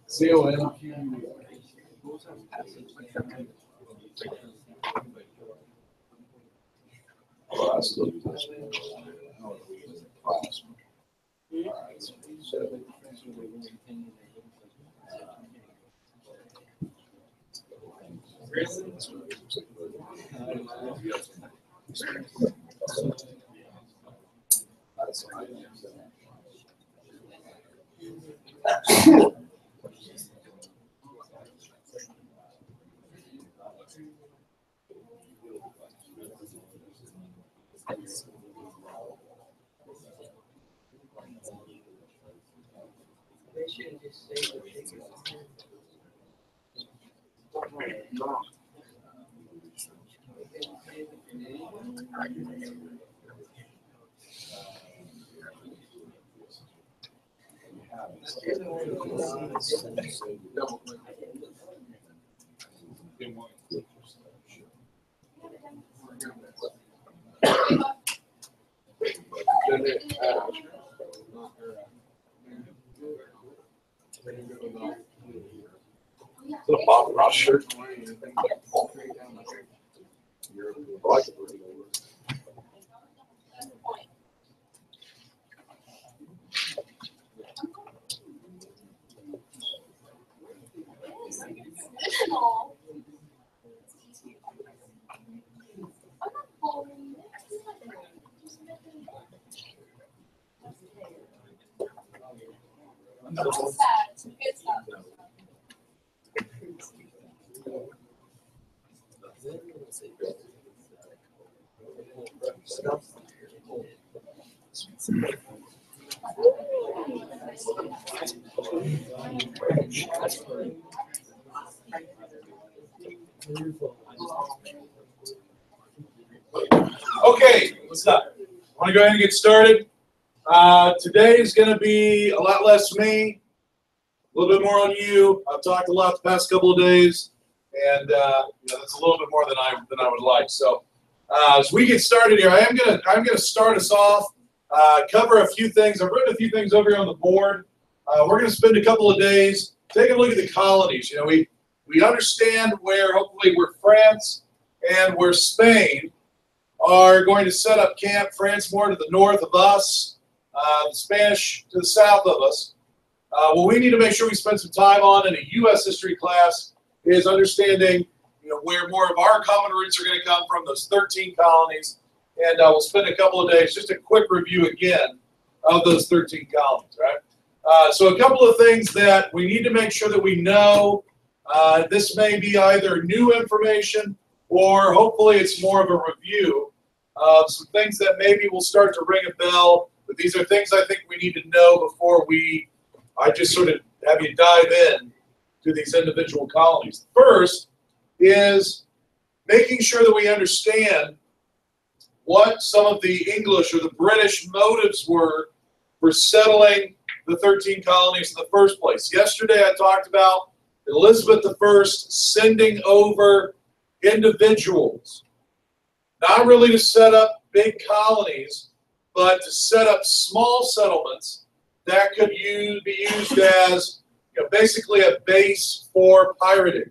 C-O-N. Oh, I still do this. Is it a Bob Ross shirt? I like it. Okay, what's up? I want to go ahead and get started. Today is going to be a lot less me, a little bit more on you. I've talked a lot the past couple of days, and that's a little bit more than I would like. So as we get started here, I'm gonna start us off, cover a few things. I've written a few things over here on the board. We're going to spend a couple of days taking a look at the colonies. You know, we understand where France and where Spain are going to set up camp. France more to the north of us, the Spanish to the south of us. What we need to make sure we spend some time on in a U.S. history class is understanding, where more of our common roots are going to come from, those 13 colonies. And we'll spend a couple of days, just a quick review again of those 13 colonies, right? So a couple of things that we need to make sure that we know. This may be either new information or hopefully it's more of a review of some things that maybe will start to ring a bell. But these are things I think we need to know before I just sort of have you dive in to these individual colonies. First is making sure that we understand what some of the English or the British motives were for settling the 13 colonies in the first place. Yesterday I talked about Elizabeth I sending over individuals, not really to set up big colonies, but to set up small settlements that could be used as basically a base for pirating.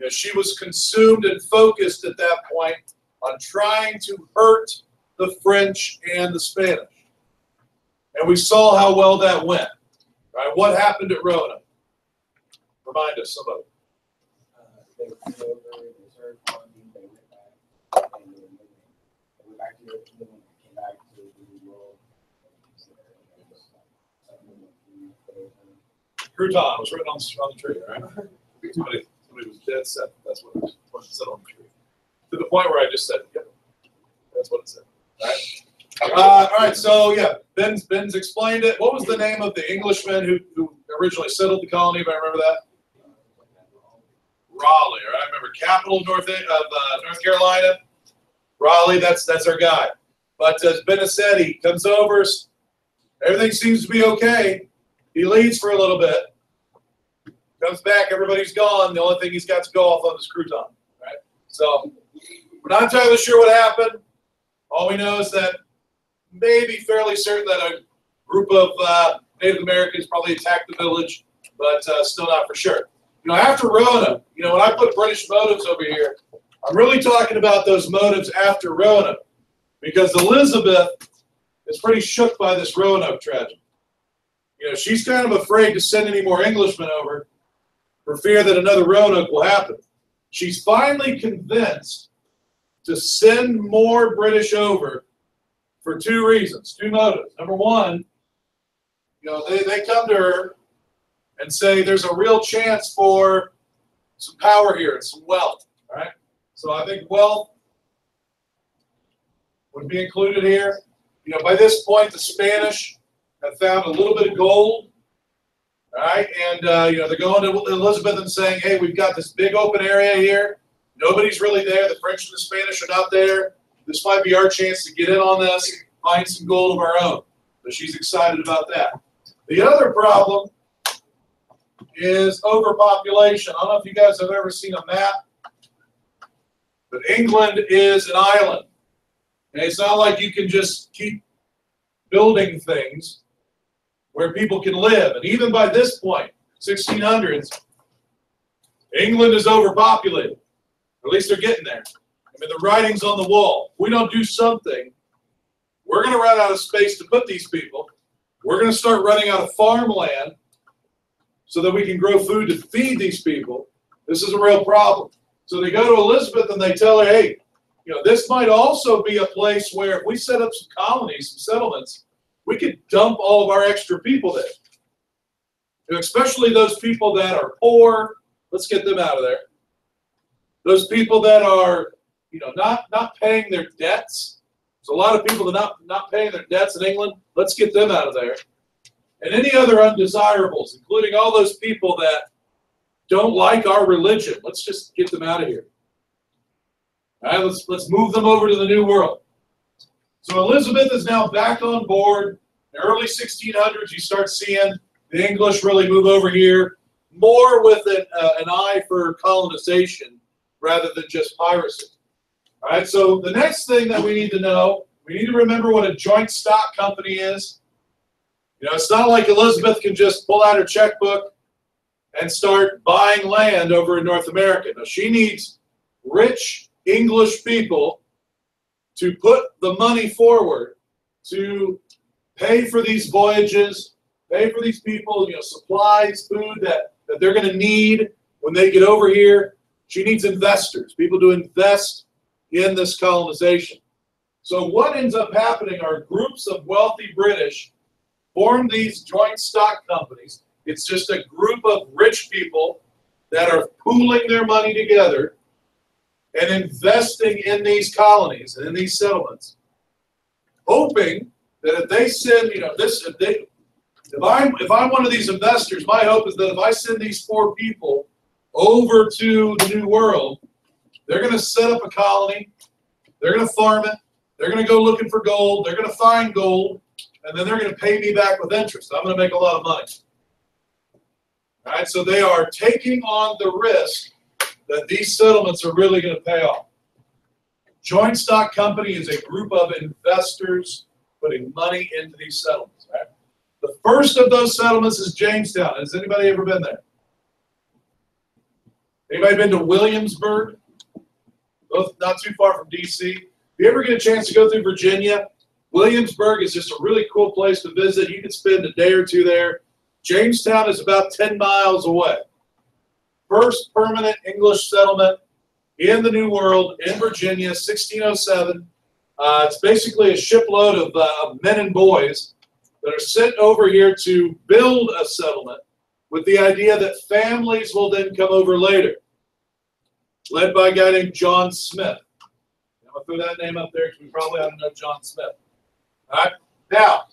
She was consumed and focused at that point on trying to hurt the French and the Spanish. And we saw how well that went. Right? What happened at Rona? Remind us, somebody. They went over, they started farming, they went back, and they went back to England, came back to the world. Crouton was written on the tree, right? Somebody was dead set. That's what it said on the tree. To the point where I just said, yep, that's what it said. All right, so yeah, Ben's explained it. What was the name of the Englishman who originally settled the colony, if I remember that? Raleigh, all right? I remember capital of North Carolina. Raleigh, that's our guy. But as Ben has said, he comes over, everything seems to be okay. He leads for a little bit. Comes back, everybody's gone. The only thing he's got to go off of is crouton. Right? So we're not entirely sure what happened. All we know is that maybe fairly certain that a group of Native Americans probably attacked the village, but still not for sure. After Roanoke, when I put British motives over here, I'm really talking about those motives after Roanoke, because Elizabeth is pretty shook by this Roanoke tragedy. She's kind of afraid to send any more Englishmen over for fear that another Roanoke will happen. She's finally convinced to send more British over for two reasons, two motives. Number one, they come to her and say there's a real chance for some power here and some wealth. All right? So I think wealth would be included here. By this point, the Spanish have found a little bit of gold. All right, and they're going to Elizabeth and saying, "Hey, we've got this big open area here. Nobody's really there. The French and the Spanish are not there. This might be our chance to get in on this, find some gold of our own." So she's excited about that. The other problem is overpopulation. I don't know if you guys have ever seen a map, but England is an island. And it's not like you can just keep building things where people can live. And even by this point, 1600s, England is overpopulated. Or at least they're getting there. I mean, the writing's on the wall. If we don't do something, we're going to run out of space to put these people. We're going to start running out of farmland so that we can grow food to feed these people. This is a real problem. So they go to Elizabeth and they tell her, hey, this might also be a place where if we set up some colonies, some settlements, we could dump all of our extra people there. Especially those people that are poor. Let's get them out of there. Those people that are, not paying their debts. There's a lot of people that are not paying their debts in England. Let's get them out of there. And any other undesirables, including all those people that don't like our religion. Let's just get them out of here. All right, let's move them over to the New World. So Elizabeth is now back on board. In the early 1600s, you start seeing the English really move over here, more with an eye for colonization rather than just piracy. All right, so the next thing that we need to know, we need to remember what a joint stock company is. It's not like Elizabeth can just pull out her checkbook and start buying land over in North America. No, she needs rich English people to put the money forward to pay for these voyages, pay for these people, supplies, food that they're going to need when they get over here. She needs investors, people to invest in this colonization. So what ends up happening are groups of wealthy British form these joint stock companies. It's just a group of rich people that are pooling their money together and investing in these colonies and in these settlements, hoping that if they send, if I'm one of these investors, my hope is that if I send these 4 people over to the New World, they're going to set up a colony, they're going to farm it, they're going to go looking for gold, they're going to find gold, and then they're going to pay me back with interest. I'm going to make a lot of money. All right, so they are taking on the risk that these settlements are really going to pay off. Joint stock company is a group of investors putting money into these settlements. Right? The first of those settlements is Jamestown. Has anybody ever been there? Anybody been to Williamsburg? Both not too far from D.C. If you ever get a chance to go through Virginia, Williamsburg is just a really cool place to visit. You can spend a day or two there. Jamestown is about 10 miles away. First permanent English settlement in the New World in Virginia, 1607. It's basically a shipload of men and boys that are sent over here to build a settlement with the idea that families will then come over later, led by a guy named John Smith. I'm going to throw that name up there because we probably ought to know John Smith. All right. Now,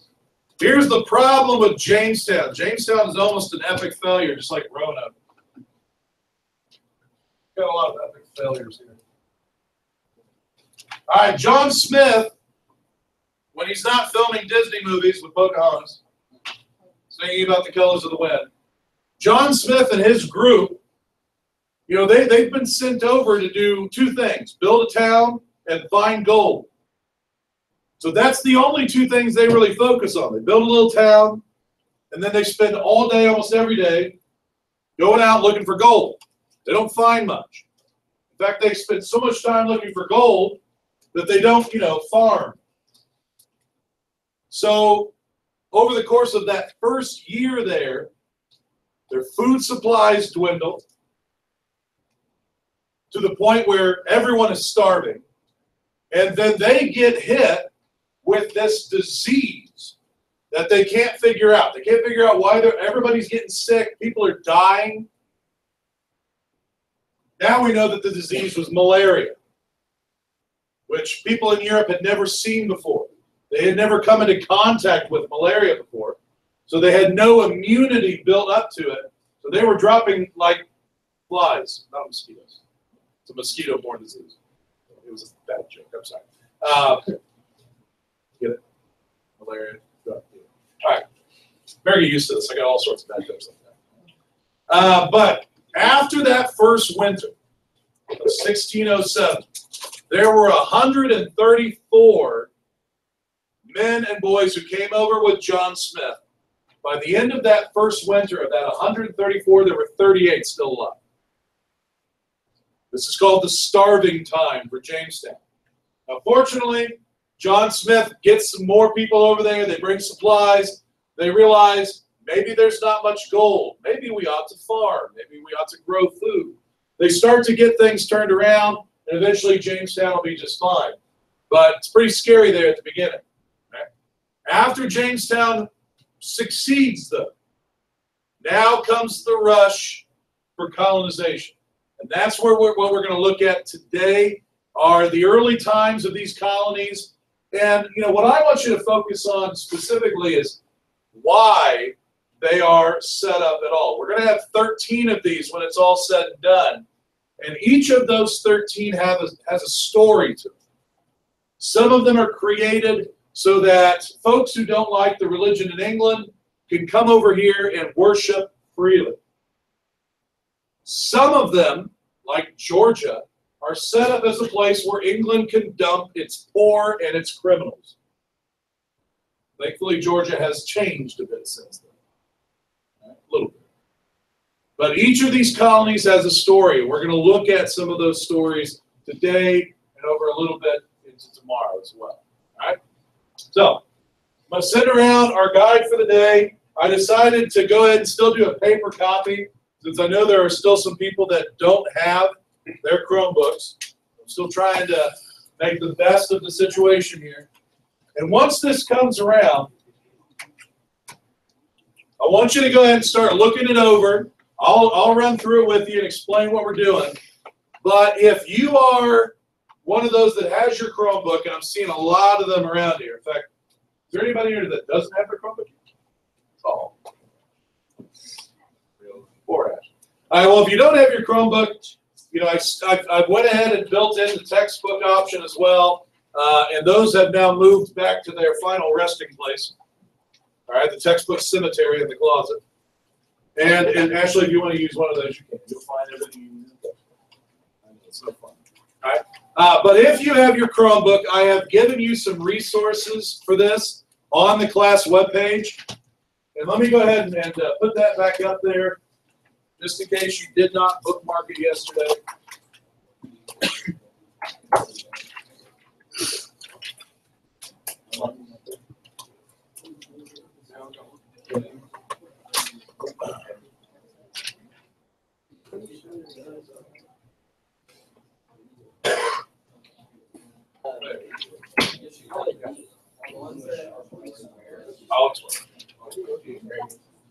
here's the problem with Jamestown. Jamestown is almost an epic failure, just like Roanoke. Got a lot of epic failures here. All right, John Smith, when he's not filming Disney movies with Pocahontas, singing about the colors of the wind, John Smith and his group, you know, they've been sent over to do two things: build a town and find gold. So that's the only two things they really focus on. They build a little town, and then they spend all day, almost every day, going out looking for gold. They don't find much. In fact, they spend so much time looking for gold that they don't, you know, farm. So over the course of that first year there, their food supplies dwindle to the point where everyone is starving. And then they get hit with this disease that they can't figure out. They can't figure out why everybody's getting sick. People are dying. Now we know that the disease was malaria, which people in Europe had never seen before. They had never come into contact with malaria before. So they had no immunity built up to it. So they were dropping like flies, not mosquitoes. It's a mosquito-borne disease. It was a bad joke. I'm sorry. Get it? Malaria. All right. Very used to this. I got all sorts of bad jokes like that. But after that first winter of 1607, there were 134 men and boys who came over with John Smith. By the end of that first winter, of that 134, there were 38 still alive. This is called the starving time for Jamestown. Now, fortunately, John Smith gets some more people over there. They bring supplies. They realize maybe there's not much gold. Maybe we ought to farm. Maybe we ought to grow food. They start to get things turned around, and eventually Jamestown will be just fine. But it's pretty scary there at the beginning. Right? After Jamestown succeeds, though, now comes the rush for colonization. And that's where what we're going to look at today are the early times of these colonies. And, you know, what I want you to focus on specifically is why they are set up at all. We're going to have 13 of these when it's all said and done. And each of those 13 has a story to them. Some of them are created so that folks who don't like the religion in England can come over here and worship freely. Some of them, like Georgia, are set up as a place where England can dump its poor and its criminals. Thankfully, Georgia has changed a bit since then. A little bit. But each of these colonies has a story. We're going to look at some of those stories today and over a little bit into tomorrow as well. All right? So, I'm going to send around our guide for the day. I decided to go ahead and still do a paper copy, since I know there are still some people that don't have their Chromebooks. I'm still trying to make the best of the situation here. And once this comes around, I want you to go ahead and start looking it over. I'll run through it with you and explain what we're doing. But if you are one of those that has your Chromebook, and I'm seeing a lot of them around here. In fact, is there anybody here that doesn't have their Chromebook? Oh. Poor Ash. All right, well, if you don't have your Chromebook, you know, I went ahead and built in the textbook option as well, and those have now moved back to their final resting place. All right, the textbook cemetery in the closet. And Ashley, if you want to use one of those, you can. You'll find everything you need. It's no fun. All right. But if you have your Chromebook, I have given you some resources for this on the class webpage. And let me go ahead and put that back up there, just in case you did not bookmark it yesterday.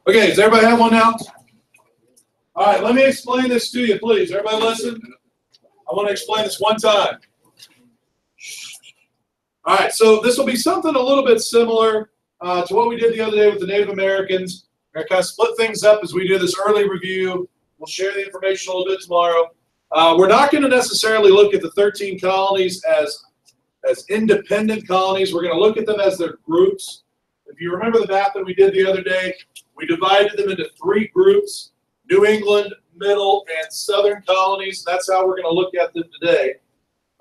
Okay, does everybody have one now? All right, let me explain this to you, please. Everybody listen. I want to explain this one time. All right, so this will be something a little bit similar to what we did the other day with the Native Americans. We're going to kind of split things up as we do this early review. We'll share the information a little bit tomorrow. We're not going to necessarily look at the 13 colonies as independent colonies. We're going to look at them as their groups. If you remember the map that we did the other day, we divided them into 3 groups. New England, Middle, and Southern colonies. That's how we're going to look at them today.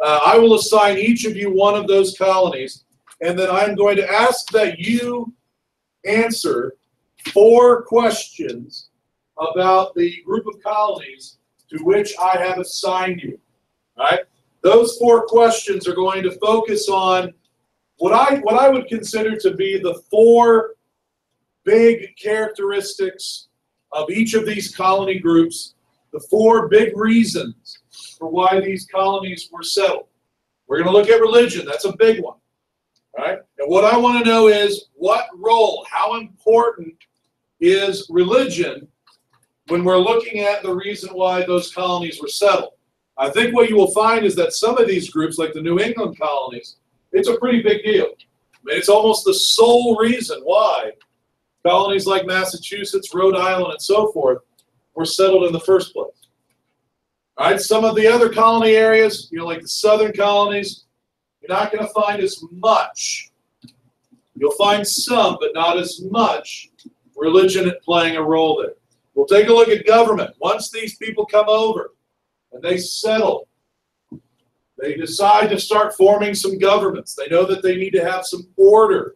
I will assign each of you one of those colonies, and then I'm going to ask that you answer 4 questions about the group of colonies to which I have assigned you. All right? Those 4 questions are going to focus on what I would consider to be the 4 big characteristics of each of these colony groups, the 4 big reasons for why these colonies were settled. We're going to look at religion. That's a big one. All right? And what I want to know is what role, how important is religion when we're looking at the reason why those colonies were settled. I think what you will find is that some of these groups, like the New England colonies, it's a pretty big deal. I mean, it's almost the sole reason why colonies like Massachusetts, Rhode Island, and so forth were settled in the first place. All right, some of the other colony areas, like the southern colonies, you're not going to find as much. You'll find some, but not as much religion playing a role there. We'll take a look at government. Once these people come over and they settle, they decide to start forming some governments. They know that they need to have some order.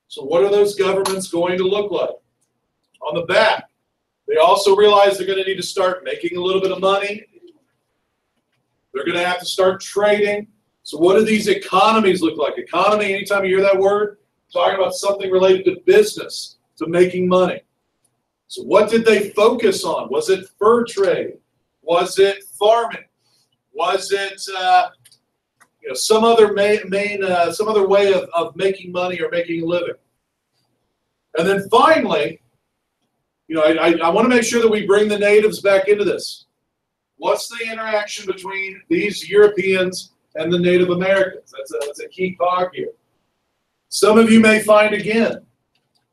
So what are those governments going to look like? On the back, they also realize they're going to need to start making a little bit of money. They're going to have to start trading. So what do these economies look like? Economy, anytime you hear that word, talking about something related to business, to making money. So what did they focus on? Was it fur trade? Was it farming? Was it some other some other way of making money or making a living? And then finally, I want to make sure that we bring the natives back into this. What's the interaction between these Europeans and the Native Americans? That's a key cog here. Some of you may find again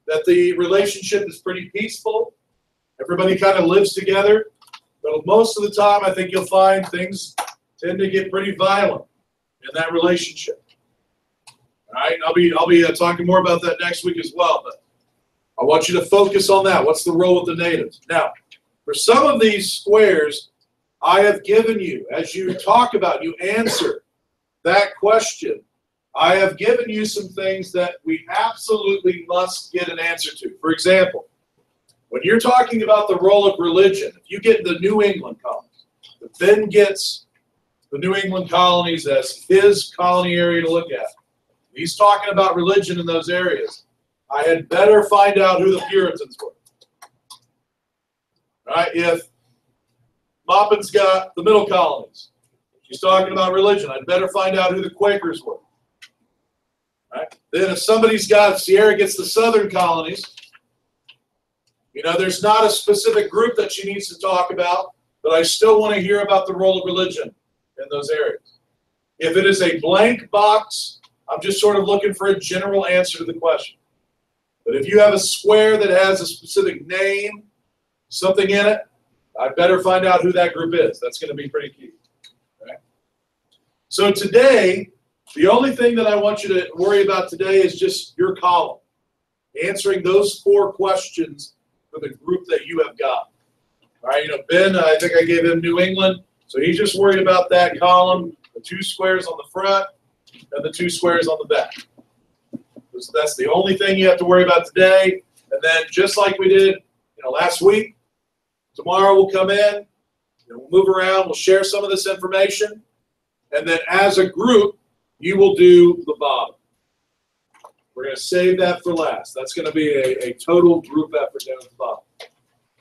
that the relationship is pretty peaceful. Everybody kind of lives together. But most of the time, I think you'll find things tend to get pretty violent in that relationship. All right, I'll be talking more about that next week as well. But I want you to focus on that. What's the role of the natives? Now, for some of these squares, I have given you, as you talk about, you answer that question, I have given you some things that we absolutely must get an answer to. For example, when you're talking about the role of religion, if you get the New England colonies, if Ben gets the New England colonies as his colony area to look at, he's talking about religion in those areas, I had better find out who the Puritans were. All right, if Maupin's got the middle colonies, she's talking about religion, I'd better find out who the Quakers were. All right? Then if Sierra gets the southern colonies, there's not a specific group that she needs to talk about, but I still want to hear about the role of religion in those areas. If it is a blank box, I'm just sort of looking for a general answer to the question. But if you have a square that has a specific name, something in it, I better find out who that group is. That's going to be pretty key. Okay? So today, the only thing that I want you to worry about today is just your column, answering those 4 questions for the group that you have got. All right, Ben, I think I gave him New England, so he's just worried about that column, the 2 squares on the front and the 2 squares on the back. So that's the only thing you have to worry about today. And then just like we did, last week, tomorrow we'll come in, we'll move around, we'll share some of this information, and then as a group, you will do the bottom. We're going to save that for last. That's going to be a total group effort down at the bottom.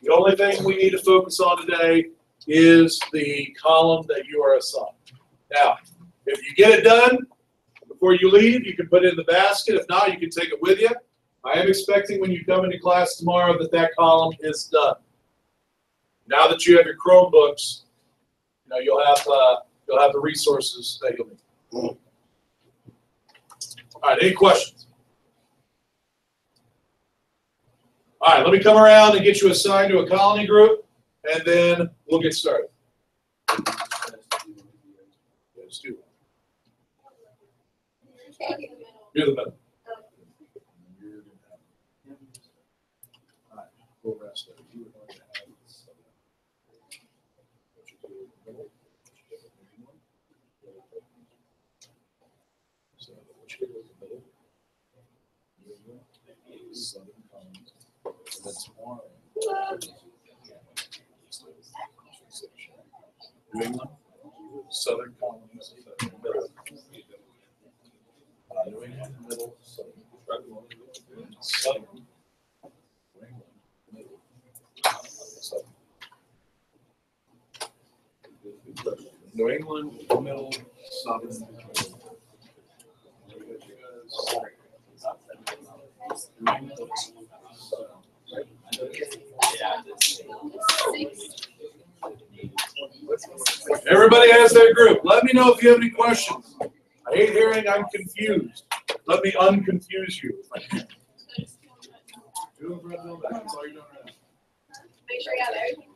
The only thing we need to focus on today is the column that you are assigned. Now, if you get it done before you leave, you can put it in the basket. If not, you can take it with you. I am expecting when you come into class tomorrow that column is done. Now that you have your Chromebooks, you'll have the resources that you'll need. All right, any questions? All right, let me come around and get you assigned to a colony group, and then we'll get started. Let's do it. Do the middle. All right, we'll rest there. You were going to have So which one was the middle? Southern colonies. And then tomorrow. New England, Southern colonies, middle. New England, middle, southern. Southern. New England, middle. Southern. New England, middle, southern. Everybody has their group. Let me know if you have any questions. I hate hearing I'm confused. Let me unconfuse you. Doing for everyone back. That's all you're doing right now. Make sure you have everything.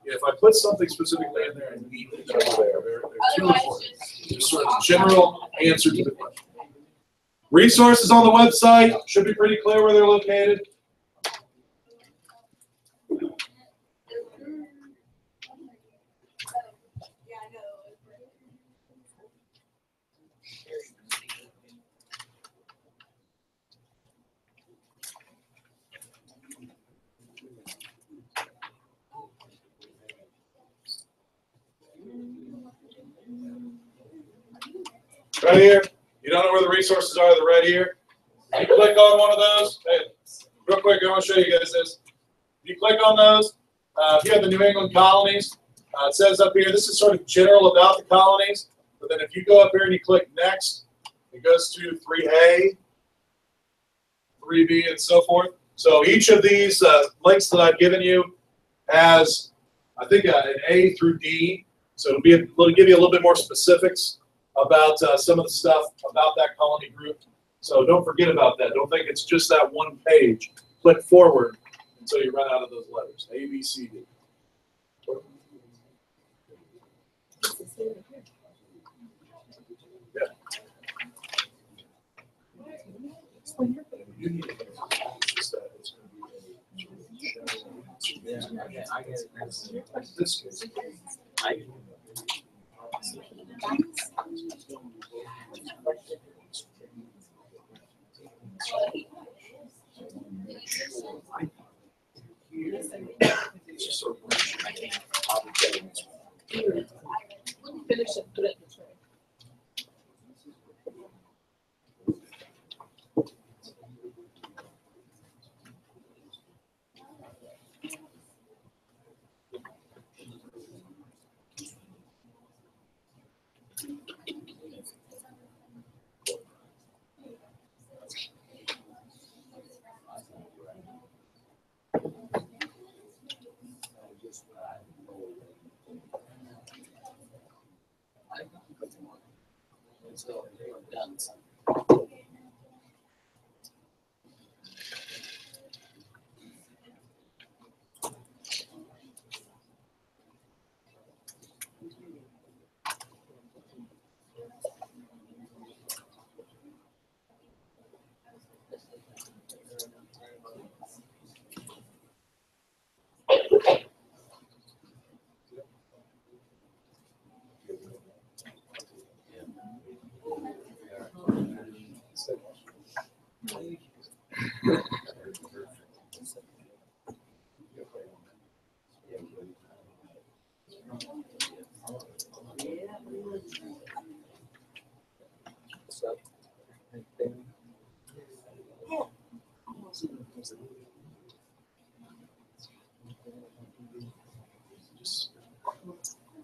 Yeah, if I put something specifically in there, I need to know there. They're too Otherwise, important. Just sort of general answer to the question. Resources on the website should be pretty clear where they're located. Yeah, I know. Right here. You don't know where the resources are, they're right here. You click on one of those. Hey, real quick, I want to show you guys this. You click on those. If you have the New England colonies, it says up here, this is sort of general about the colonies. But then if you go up here and you click next, it goes to 3A, 3B, and so forth. So each of these links that I've given you has, I think, an A through D. So it'll give you a little bit more specifics about some of the stuff about that colony group. So don't forget about that. Don't think it's just that one page. Click forward until you run out of those letters. A, B, C, D. Yeah. You need to get it's that it's going to be I get it. this case. It's just sort of Finish it, put it in the tray.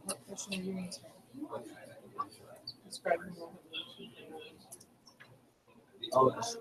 What question are you answering? Describe the moment. Oh, that's.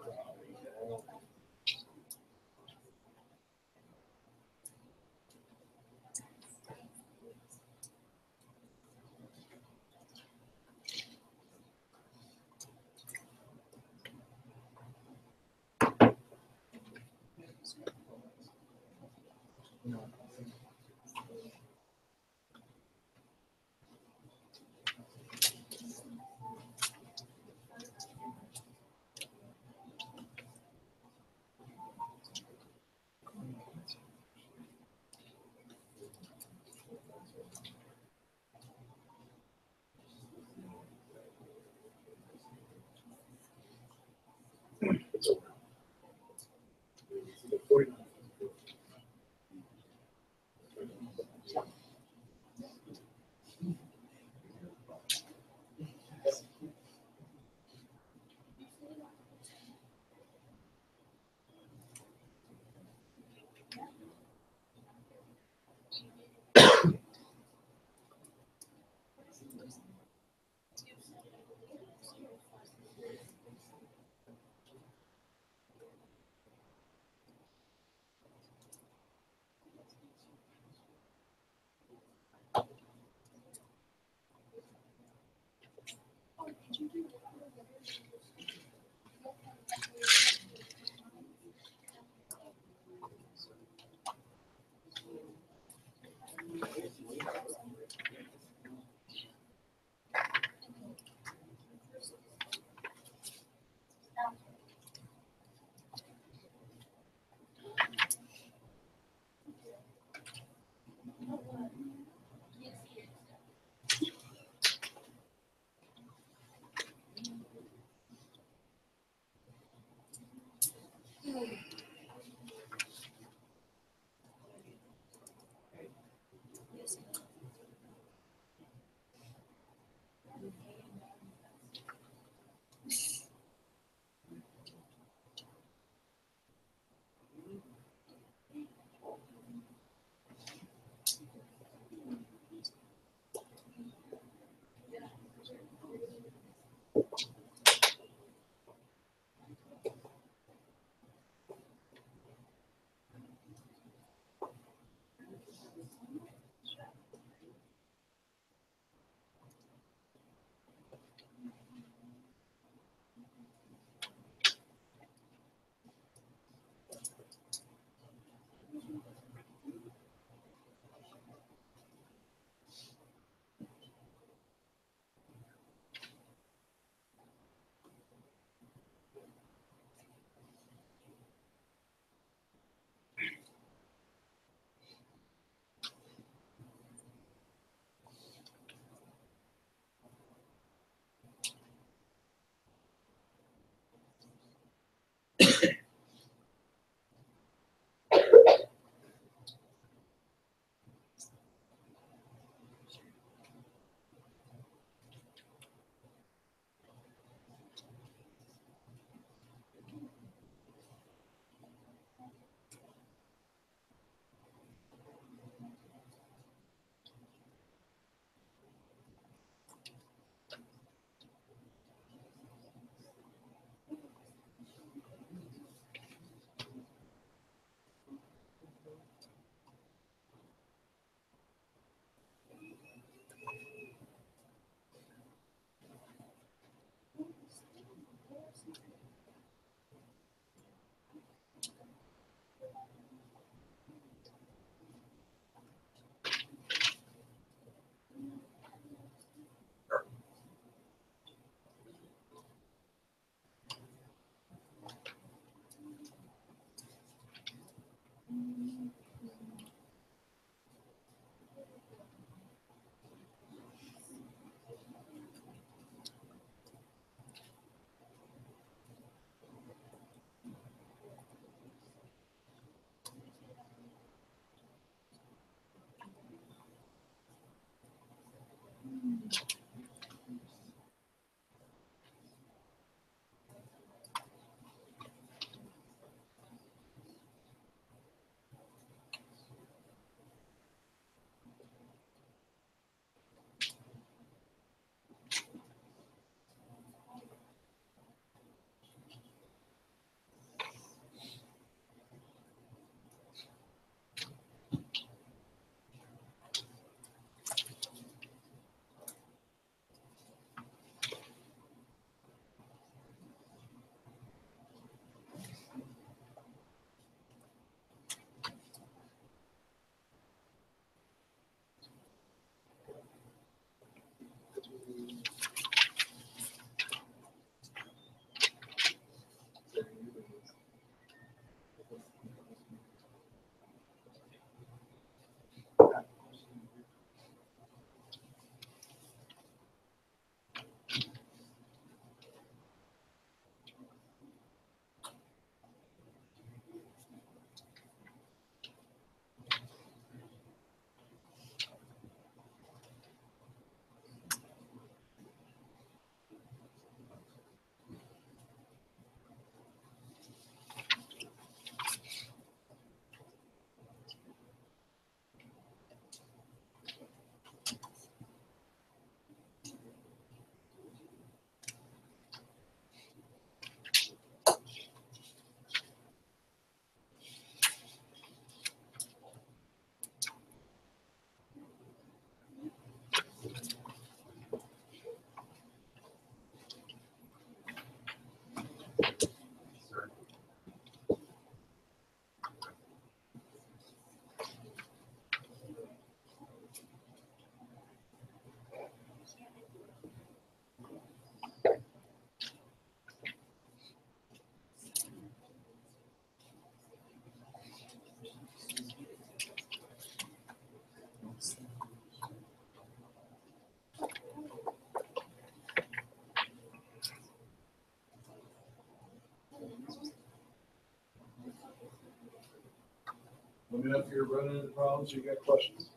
Let me know if you're running into problems or you got questions.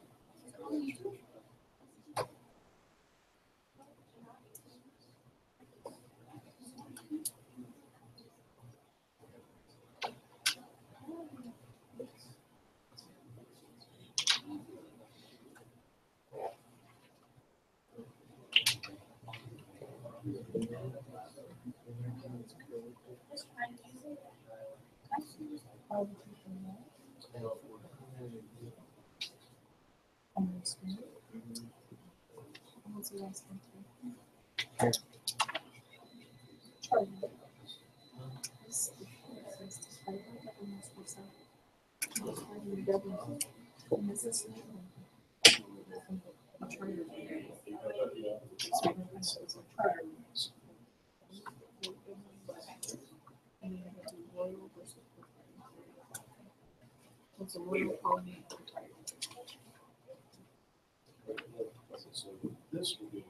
This will be.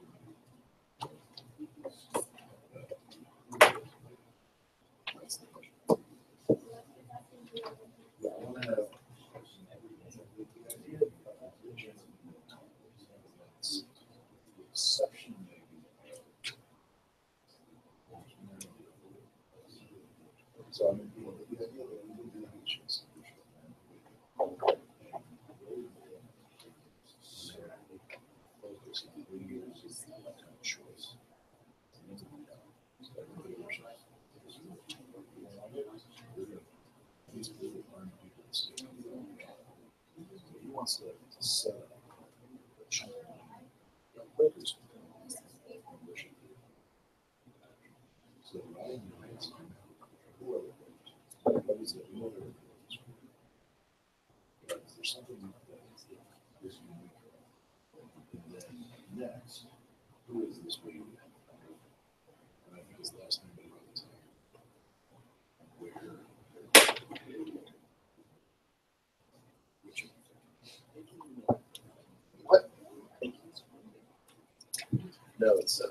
So I'm he wants to set up a channel. So rather than raise what is it? There's something that is unique. And then next, who is this baby? And I think his last name is where what? No, it's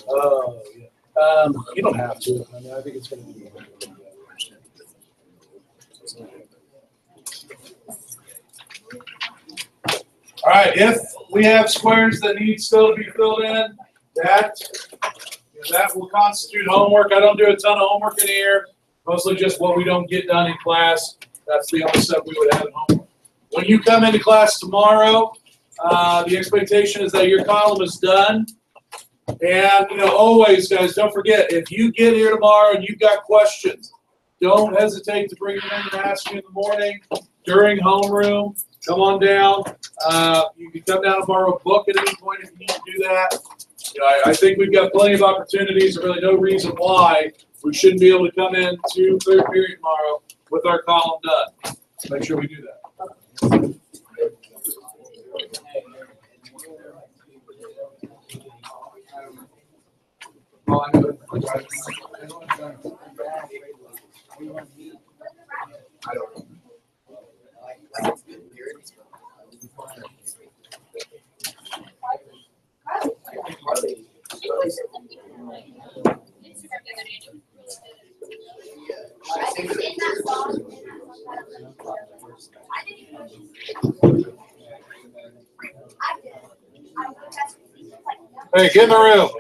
Oh, yeah. You don't have to. I mean, I think it's going to be. All right. If we have squares that need still to be filled in, that will constitute homework. I don't do a ton of homework in here. Mostly just what we don't get done in class. That's the only stuff we would have in homework. When you come into class tomorrow, the expectation is that your column is done. And, always, guys, don't forget, if you get here tomorrow and you've got questions, don't hesitate to bring them in and ask you in the morning, during homeroom. Come on down. You can come down and borrow a book at any point if you need to do that. I think we've got plenty of opportunities. There's really no reason why we shouldn't be able to come in to third period tomorrow with our column done. Make sure we do that. Hey, get in the room.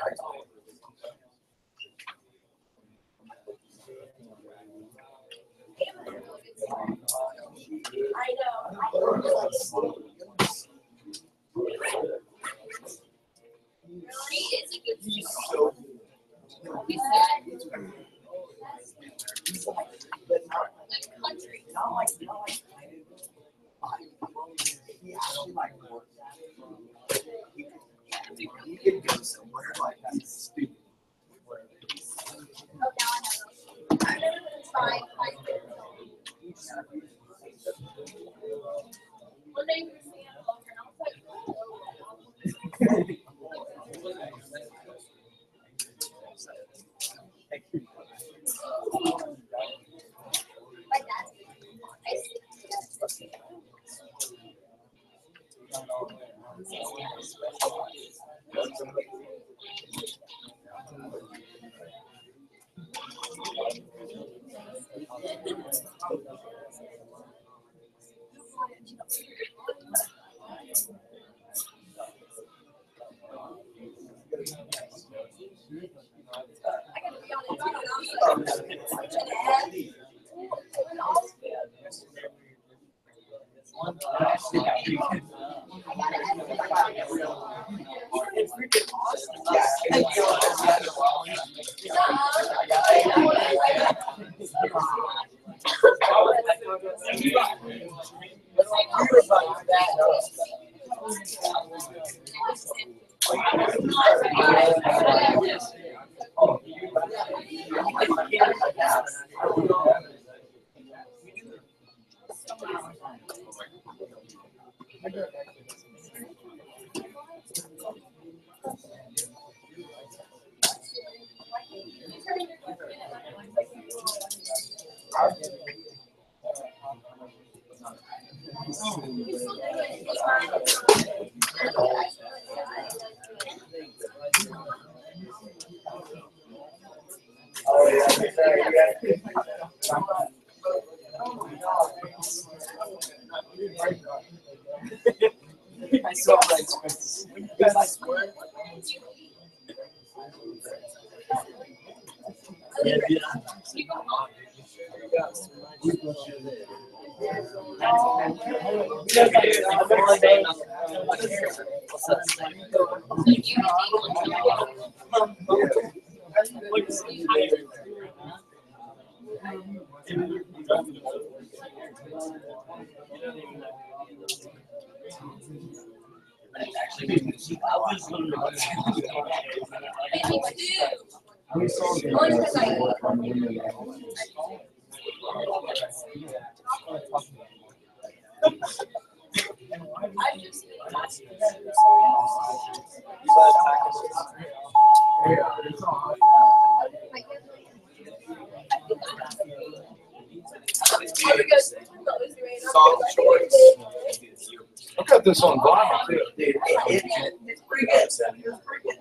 saw that. Song choice. I've got this on vinyl too. Dude, it's pretty good. It's pretty good.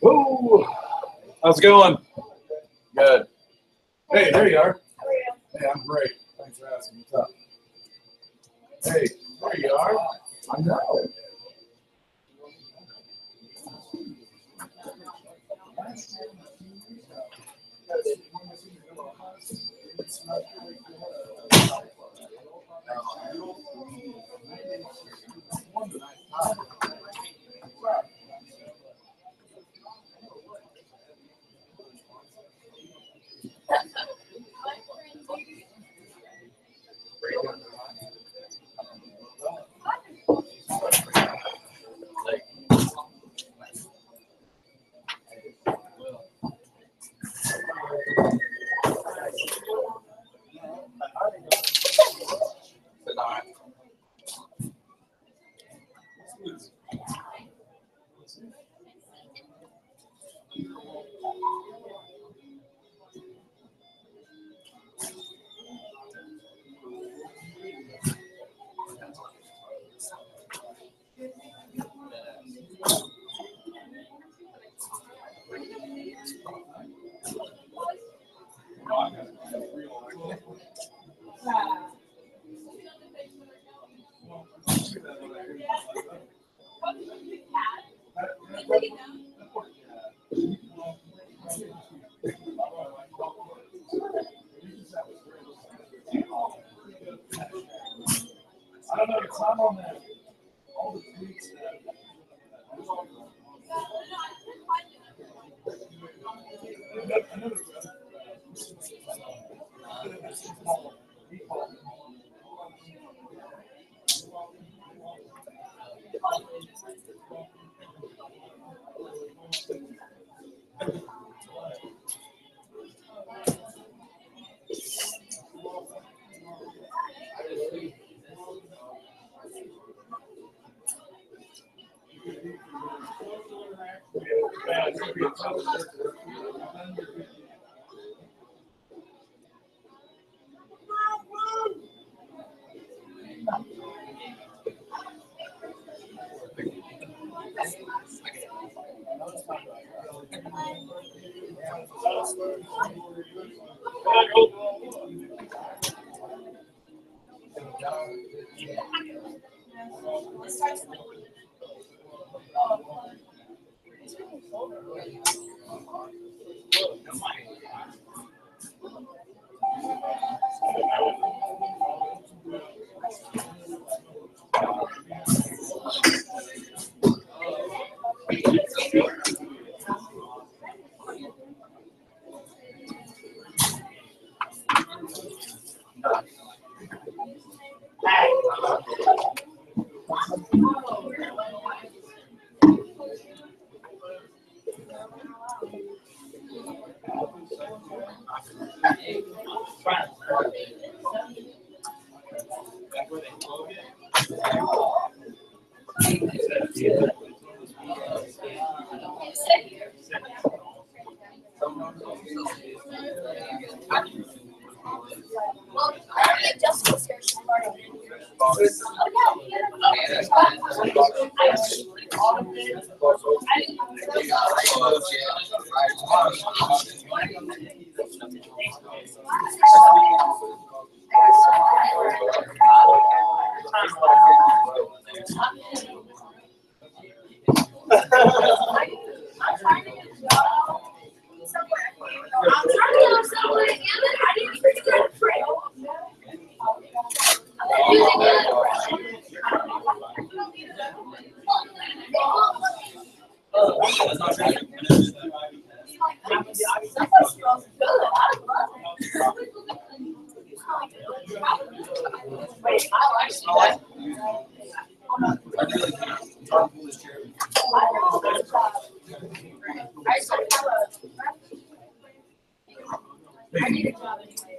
Woo! How's it going? Good. Hey, there you are. Hey, I'm great. Thanks for asking. What's up? Hey, there you are. I know. I don't know. It's not on that. All the tweets that.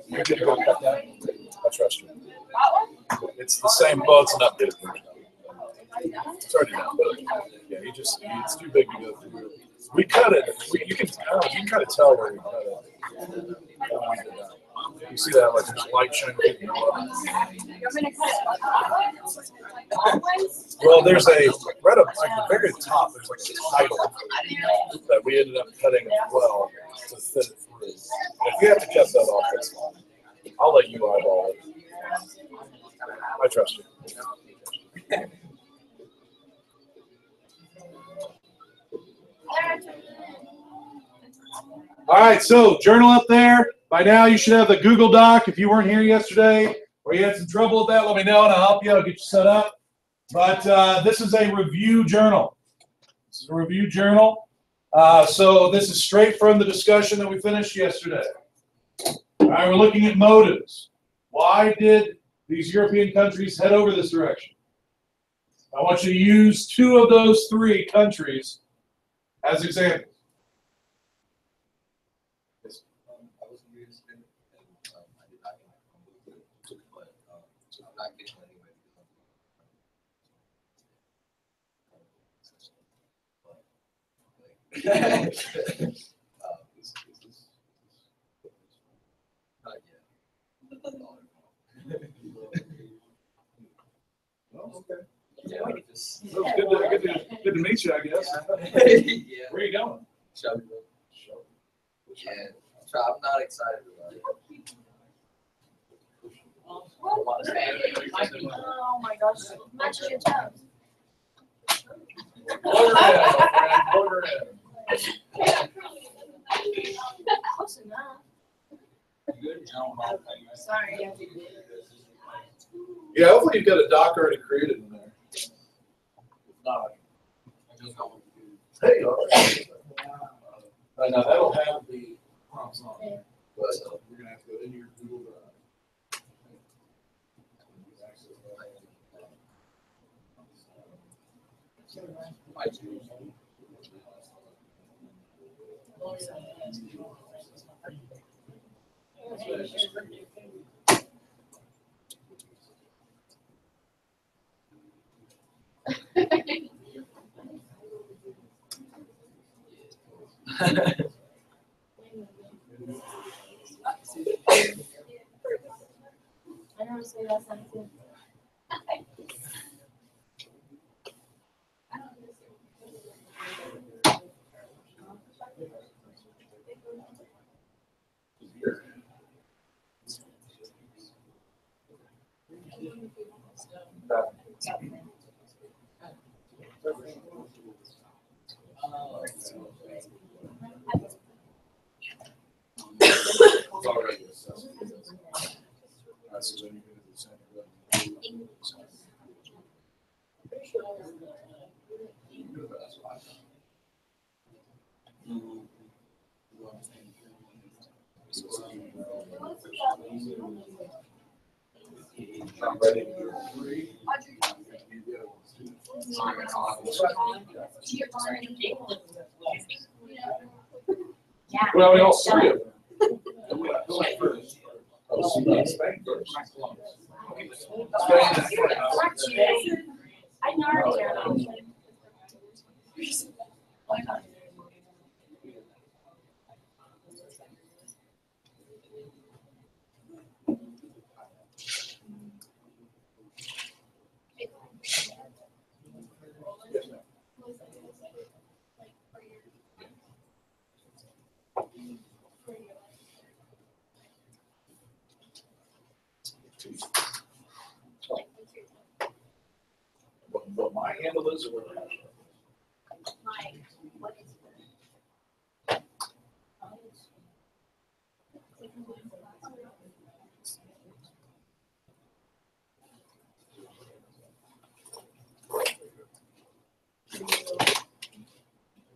You're gonna go cut that? I trust you. It's the same, well, it's an updated version. It's already done, but yeah, it's too big to go through. We cut it, you can kind of tell where we cut it. You see that, like there's light shining through the well, there's right up, like the very top, there's like a title that we ended up cutting as well to fit it through. And if you have to cut that off, that's fine. I'll let you eyeball it. I trust you. All right, so journal up there. By now, you should have the Google Doc. If you weren't here yesterday or you had some trouble with that, let me know and I'll help you. I'll get you set up. But this is a review journal. This is a review journal. So this is straight from the discussion that we finished yesterday. All right, we're looking at motives. Why did these European countries head over this direction? I want you to use 2 of those 3 countries as examples. Okay. Yeah, Well, good to meet you, I guess. yeah. Where are you going? Shelbyville. Yeah, I'm not excited about it. Oh my gosh, matches your toes. Order in. Close enough. Sorry. Yeah, hopefully you've got a doc already created in there. If not, hey, all right. Now that'll have the prompts on it, but you're gonna have to go into your Google Drive. I never say that something. It's already assessed. So then you go to the center. I'm ready to do 3. Well, we all 3 of them. Go first. Spain first. I know already. What my handle is or what? What is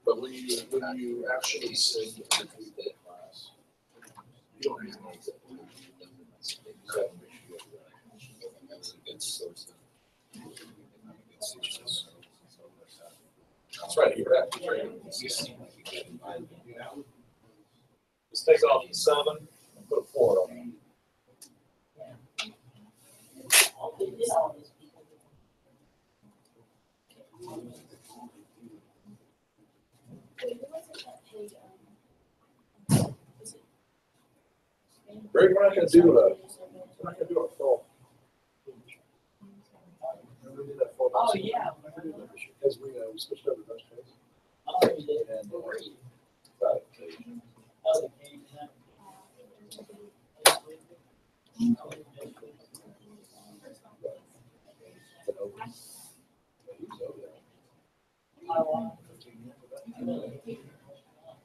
But when you actually say you have to do that class, you don't have to. That's right, you're right. Just take off the 7 and put a 4 on it. Greg, we're not gonna do a full. Remember we did that full. Oh, yeah. Because we switched over those days. Oh, you did. And, Great. right. Oh, the game,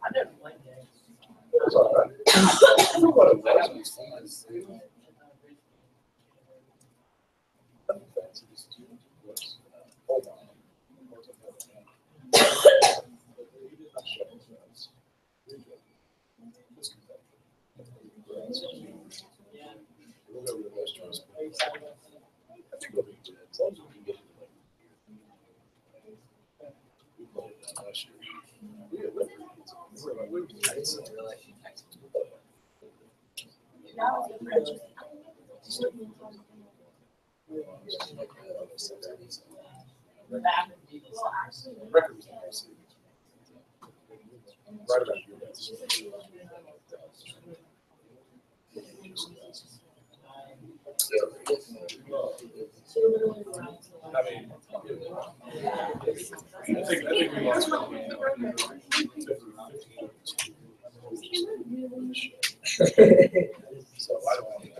I never played that. It was all right. I don't know what it was. Hold on. We'll go over the restaurants. I think we'll be good. As long as we can get it to like. We played it last year. We had records. We were like, we were record was nice. Right about here. I mean, I think we lost. So I don't want to.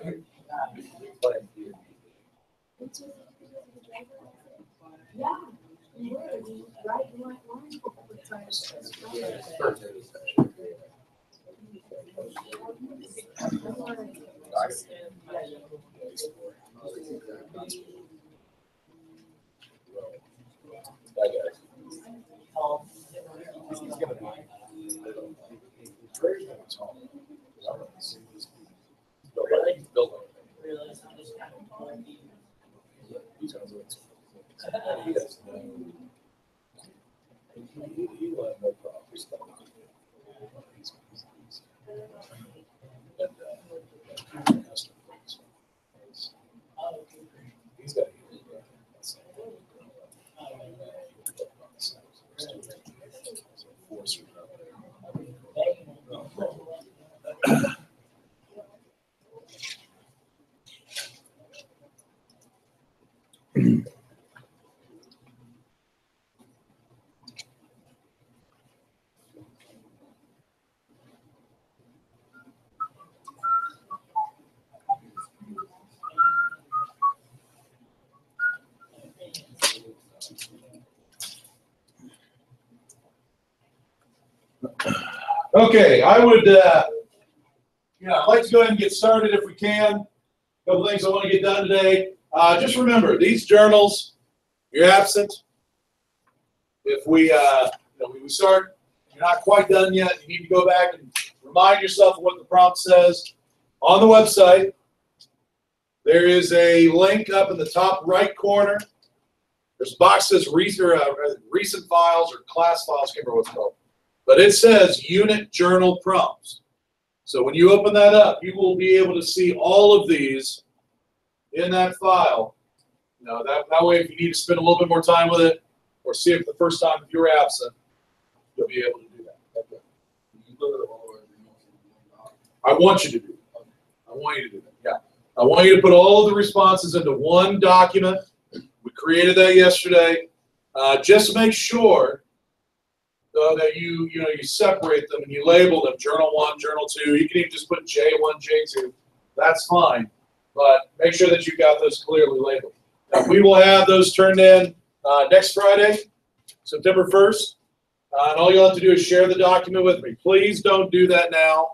He will have no problem. He's got Okay, I would, I'd like to go ahead and get started if we can. Couple things I want to get done today. Just remember, these journals, you're absent. If we start, you're not quite done yet, you need to go back and remind yourself of what the prompt says. On the website, there is a link up in the top right corner. There's a box that says recent files or class files, I can't remember what it's called. But it says unit journal prompts. So when you open that up, you will be able to see all of these in that file. Now that way, if you need to spend a little bit more time with it, or see it for the first time if you're absent, you'll be able to do that. Okay. You put it all in one doc. I want you to do that. I want you to do that. Yeah. I want you to put all of the responses into one document. We created that yesterday. Just make sure that you separate them and you label them Journal 1, Journal 2. You can even just put J1, J2. That's fine. But make sure that you've got those clearly labeled. Now, we will have those turned in next Friday, September 1st. And all you'll have to do is share the document with me. Please don't do that now.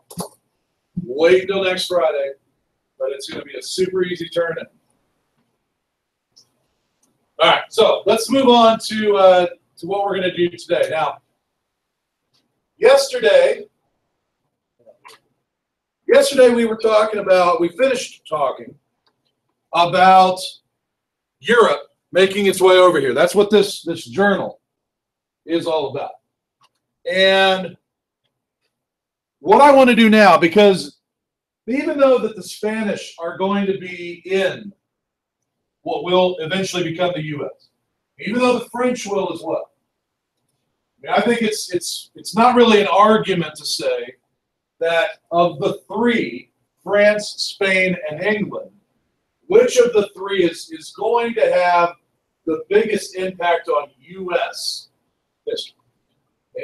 Wait until next Friday. But it's going to be a super easy turn in. All right, so let's move on to what we're going to do today. Now, yesterday we finished talking about Europe making its way over here. That's what this journal is all about. And what I want to do now, because even though that the Spanish are going to be in what will eventually become the U.S., even though the French will as well, I mean, I think it's not really an argument to say that of the three, France, Spain, and England, which of the three is going to have the biggest impact on U.S. history?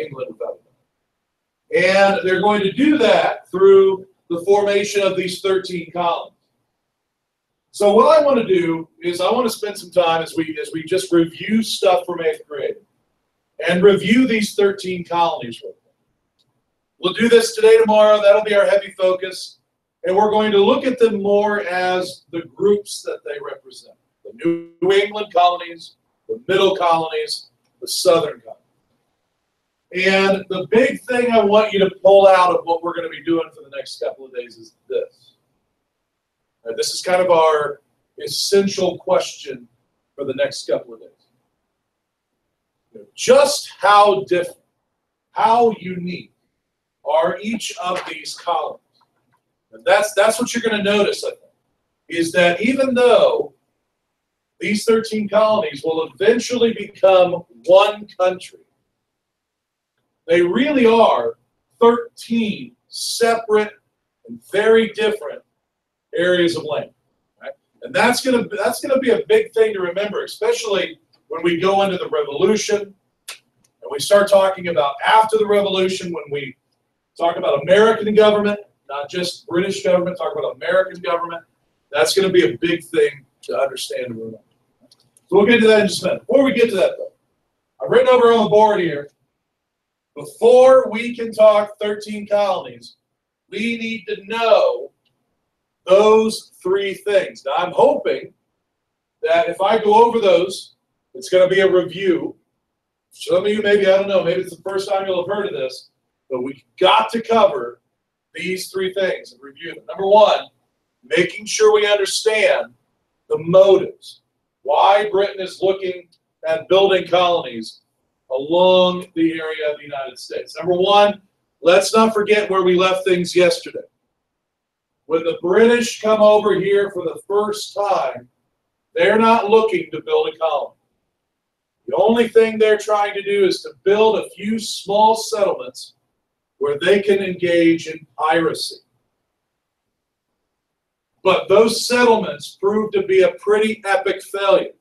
England, without a doubt. And they're going to do that through the formation of these 13 colonies. So what I want to do is I want to spend some time as we just review stuff from 8th grade and review these 13 colonies real quick. We'll do this today, tomorrow. That'll be our heavy focus. And we're going to look at them more as the groups that they represent. The New England colonies, the middle colonies, the southern colonies. And the big thing I want you to pull out of what we're going to be doing for the next couple of days is this. Now, this is kind of our essential question for the next couple of days. Just how different, how unique are each of these colonies? And that's what you're going to notice, I think, is that even though these 13 colonies will eventually become one country, they really are 13 separate and very different areas of land. Right? And that's going to be a big thing to remember, especially when we go into the Revolution and we start talking about after the Revolution, when we talk about American government, not just British government, talk about American government. That's going to be a big thing to understand and remember. So we'll get to that in just a minute. Before we get to that, though, I've written over on the board here, before we can talk 13 colonies, we need to know those three things. Now, I'm hoping that if I go over those, it's going to be a review. Some of you, maybe, I don't know, maybe it's the first time you'll have heard of this, but we got to cover these three things and review them. Number one, making sure we understand the motives. Why Britain is looking at building colonies along the area of the United States. Number one, let's not forget where we left things yesterday. When the British come over here for the first time, they're not looking to build a colony. The only thing they're trying to do is to build a few small settlements where they can engage in piracy. But those settlements proved to be a pretty epic failure.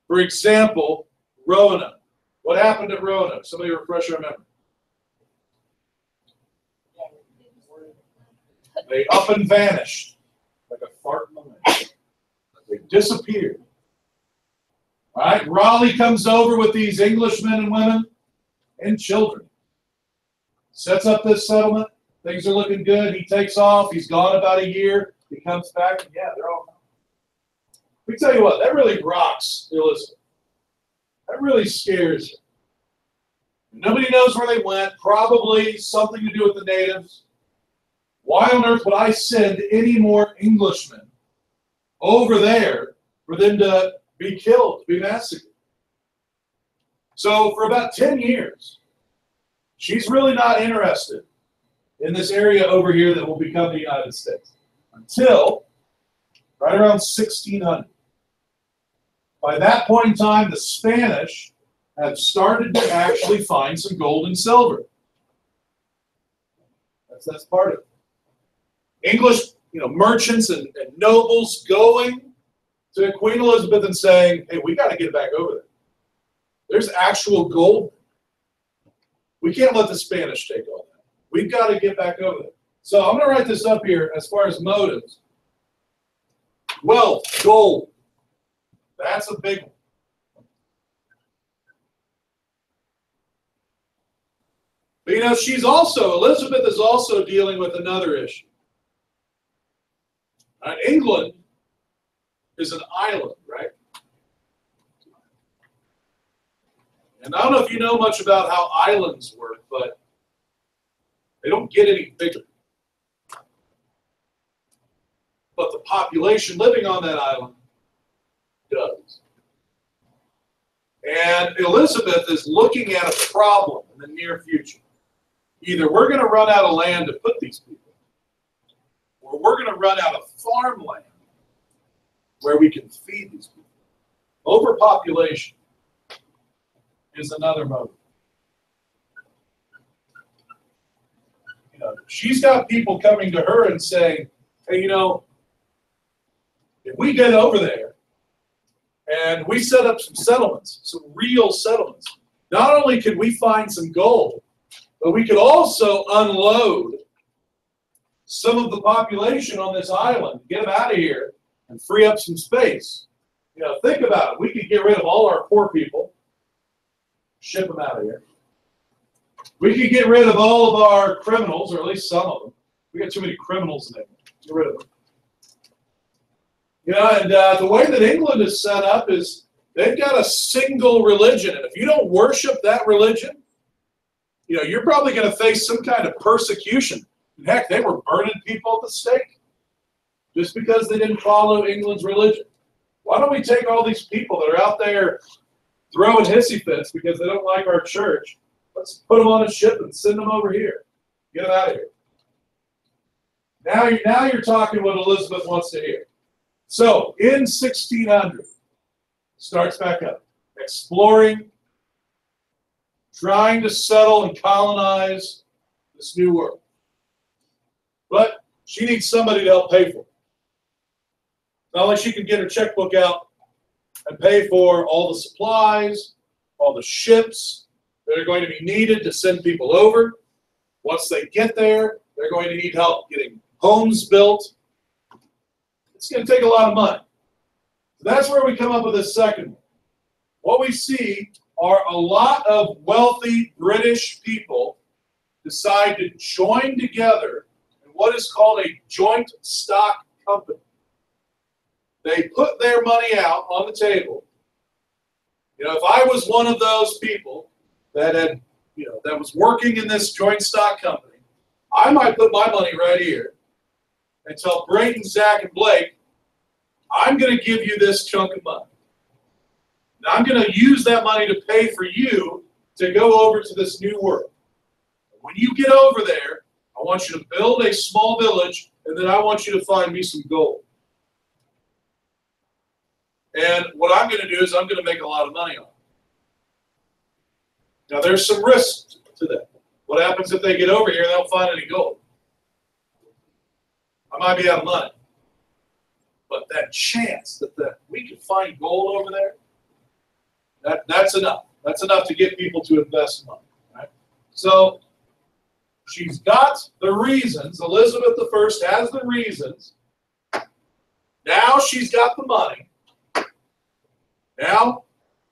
For example, Roanoke. What happened at Roanoke? Somebody refresh your memory. They up and vanished like a fart in the wind. They disappeared. All right, Raleigh comes over with these Englishmen and women and children. Sets up this settlement. Things are looking good. He takes off. He's gone about a year. He comes back, and yeah, they're all gone. Let me tell you what, that really rocks Elizabeth. That really scares her. Nobody knows where they went. Probably something to do with the natives. Why on earth would I send any more Englishmen over there for them to be killed, to be massacred? So for about 10 years, she's really not interested in this area over here that will become the United States until right around 1600. By that point in time, the Spanish have started to actually find some gold and silver. That's part of it. English, merchants and nobles going to Queen Elizabeth and saying, hey, we got to get back over there. There's actual gold. We can't let the Spanish take all that. We've got to get back over there. So I'm going to write this up here as far as motives. Wealth, gold. That's a big one. But Elizabeth is also dealing with another issue. England is an island, right? And I don't know if you know much about how islands work, but they don't get any bigger. But the population living on that island does. And Elizabeth is looking at a problem in the near future. Either we're going to run out of land to put these people, or we're going to run out of farmland where we can feed these people. Overpopulation is another motive. She's got people coming to her and saying, hey, if we get over there and we set up some settlements, some real settlements, not only could we find some gold, but we could also unload some of the population on this island, get them out of here, and free up some space. Think about it. We could get rid of all our poor people, ship them out of here. We could get rid of all of our criminals, or at least some of them. We got too many criminals in it. Get rid of them. And the way that England is set up is they've got a single religion, and if you don't worship that religion, you're probably going to face some kind of persecution. And heck, they were burning people at the stake just because they didn't follow England's religion. Why don't we take all these people that are out there throwing hissy fits because they don't like our church? Let's put them on a ship and send them over here. Get them out of here. Now you're talking what Elizabeth wants to hear. So in 1600, starts back up, exploring, trying to settle and colonize this new world. But she needs somebody to help pay for it. Not only she can get her checkbook out and pay for all the supplies, all the ships that are going to be needed to send people over. Once they get there, they're going to need help getting homes built. It's going to take a lot of money. So that's where we come up with this second one. What we see are a lot of wealthy British people decide to join together in what is called a joint stock company. They put their money out on the table. If I was one of those people that had, that was working in this joint stock company, I might put my money right here and tell Brayton, Zach, and Blake, I'm going to give you this chunk of money. And I'm going to use that money to pay for you to go over to this new world. When you get over there, I want you to build a small village, and then I want you to find me some gold. And what I'm going to do is I'm going to make a lot of money on it. Now, there's some risk to that. What happens if they get over here and they don't find any gold? I might be out of money. But that chance that we can find gold over there, that's enough. That's enough to get people to invest money. Right? So she's got the reasons. Elizabeth I has the reasons. Now she's got the money. Now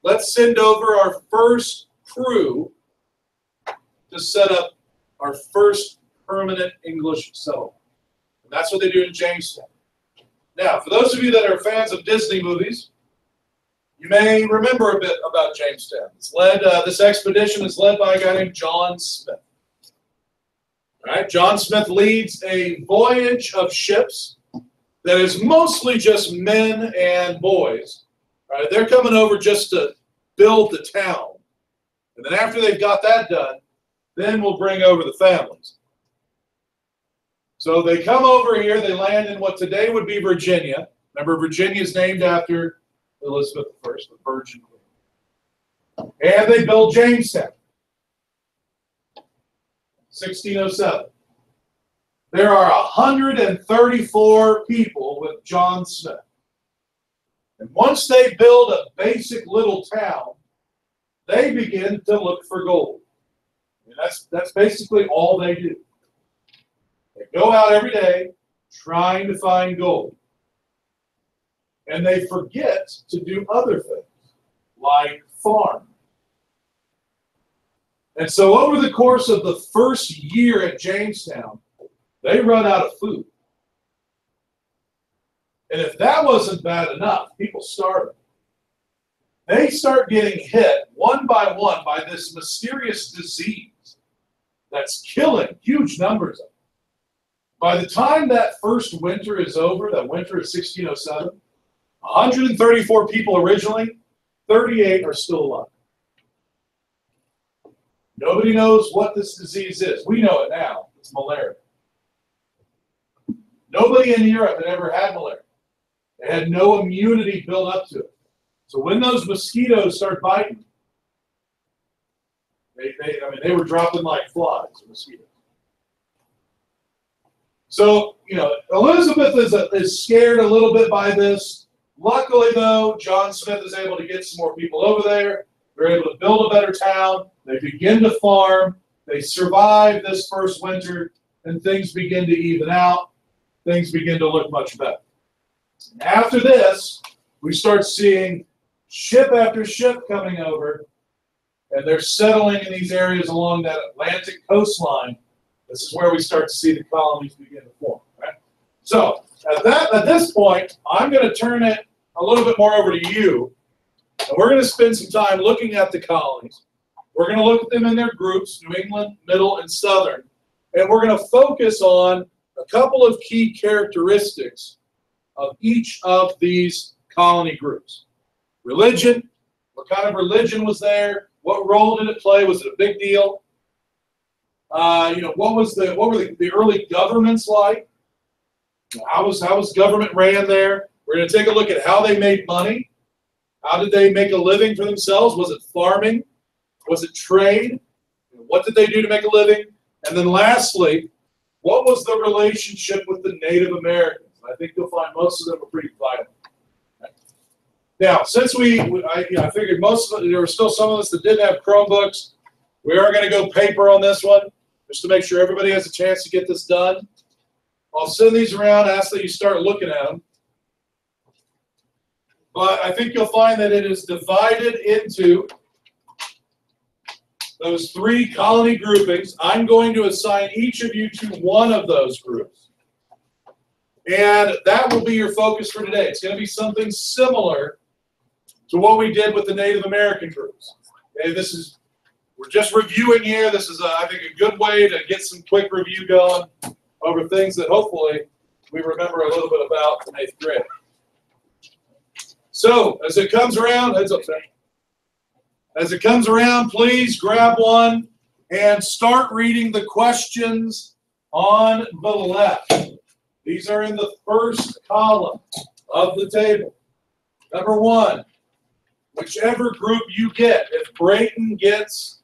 let's send over our first crew to set up our first permanent English settlement. And that's what they do in Jamestown. Now, for those of you that are fans of Disney movies, you may remember a bit about Jamestown. This expedition is led by a guy named John Smith. All right, John Smith leads a voyage of ships that is mostly just men and boys. All right, they're coming over just to build the town. And then after they've got that done, then we'll bring over the families. So they come over here, they land in what today would be Virginia. Remember, Virginia is named after Elizabeth I, the Virgin Queen. And they build Jamestown, 1607. There are 134 people with John Smith. And once they build a basic little town, they begin to look for gold. And that's basically all they do. They go out every day trying to find gold. And they forget to do other things, like farm. And so over the course of the first year at Jamestown, they run out of food. And if that wasn't bad enough, people starving. They start getting hit one by one by this mysterious disease that's killing huge numbers of them. By the time that first winter is over, that winter of 1607, 134 people originally, 38 are still alive. Nobody knows what this disease is. We know it now. It's malaria. Nobody in Europe had ever had malaria. They had no immunity built up to it. So when those mosquitoes start biting, they were dropping like flies, mosquitoes. So, Elizabeth is scared a little bit by this. Luckily, though, John Smith is able to get some more people over there. They're able to build a better town. They begin to farm. They survive this first winter, and things begin to even out. Things begin to look much better. After this, we start seeing ship after ship coming over, and they're settling in these areas along that Atlantic coastline. This is where we start to see the colonies begin to form. Right? So at this point, I'm going to turn it a little bit more over to you, and we're going to spend some time looking at the colonies. We're going to look at them in their groups, New England, Middle, and Southern, and we're going to focus on a couple of key characteristics of each of these colony groups. Religion, what kind of religion was there? What role did it play? Was it a big deal? What were the early governments like? How was government ran there? We're going to take a look at how they made money. How did they make a living for themselves? Was it farming? Was it trade? What did they do to make a living? And then lastly, what was the relationship with the Native Americans? I think you'll find most of them are pretty vital. Now, since I figured there were still some of us that didn't have Chromebooks, we are going to go paper on this one, just to make sure everybody has a chance to get this done. I'll send these around, ask that you start looking at them. But I think you'll find that it is divided into those three colony groupings. I'm going to assign each of you to one of those groups. And that will be your focus for today. It's going to be something similar to what we did with the Native American groups. Okay, we're just reviewing here. This is, I think, a good way to get some quick review going over things that hopefully we remember a little bit about from 8th grade. So, as it comes around, heads up, Sam. As it comes around, please grab one and start reading the questions on the left. These are in the first column of the table. Number one, whichever group you get, if Brayton gets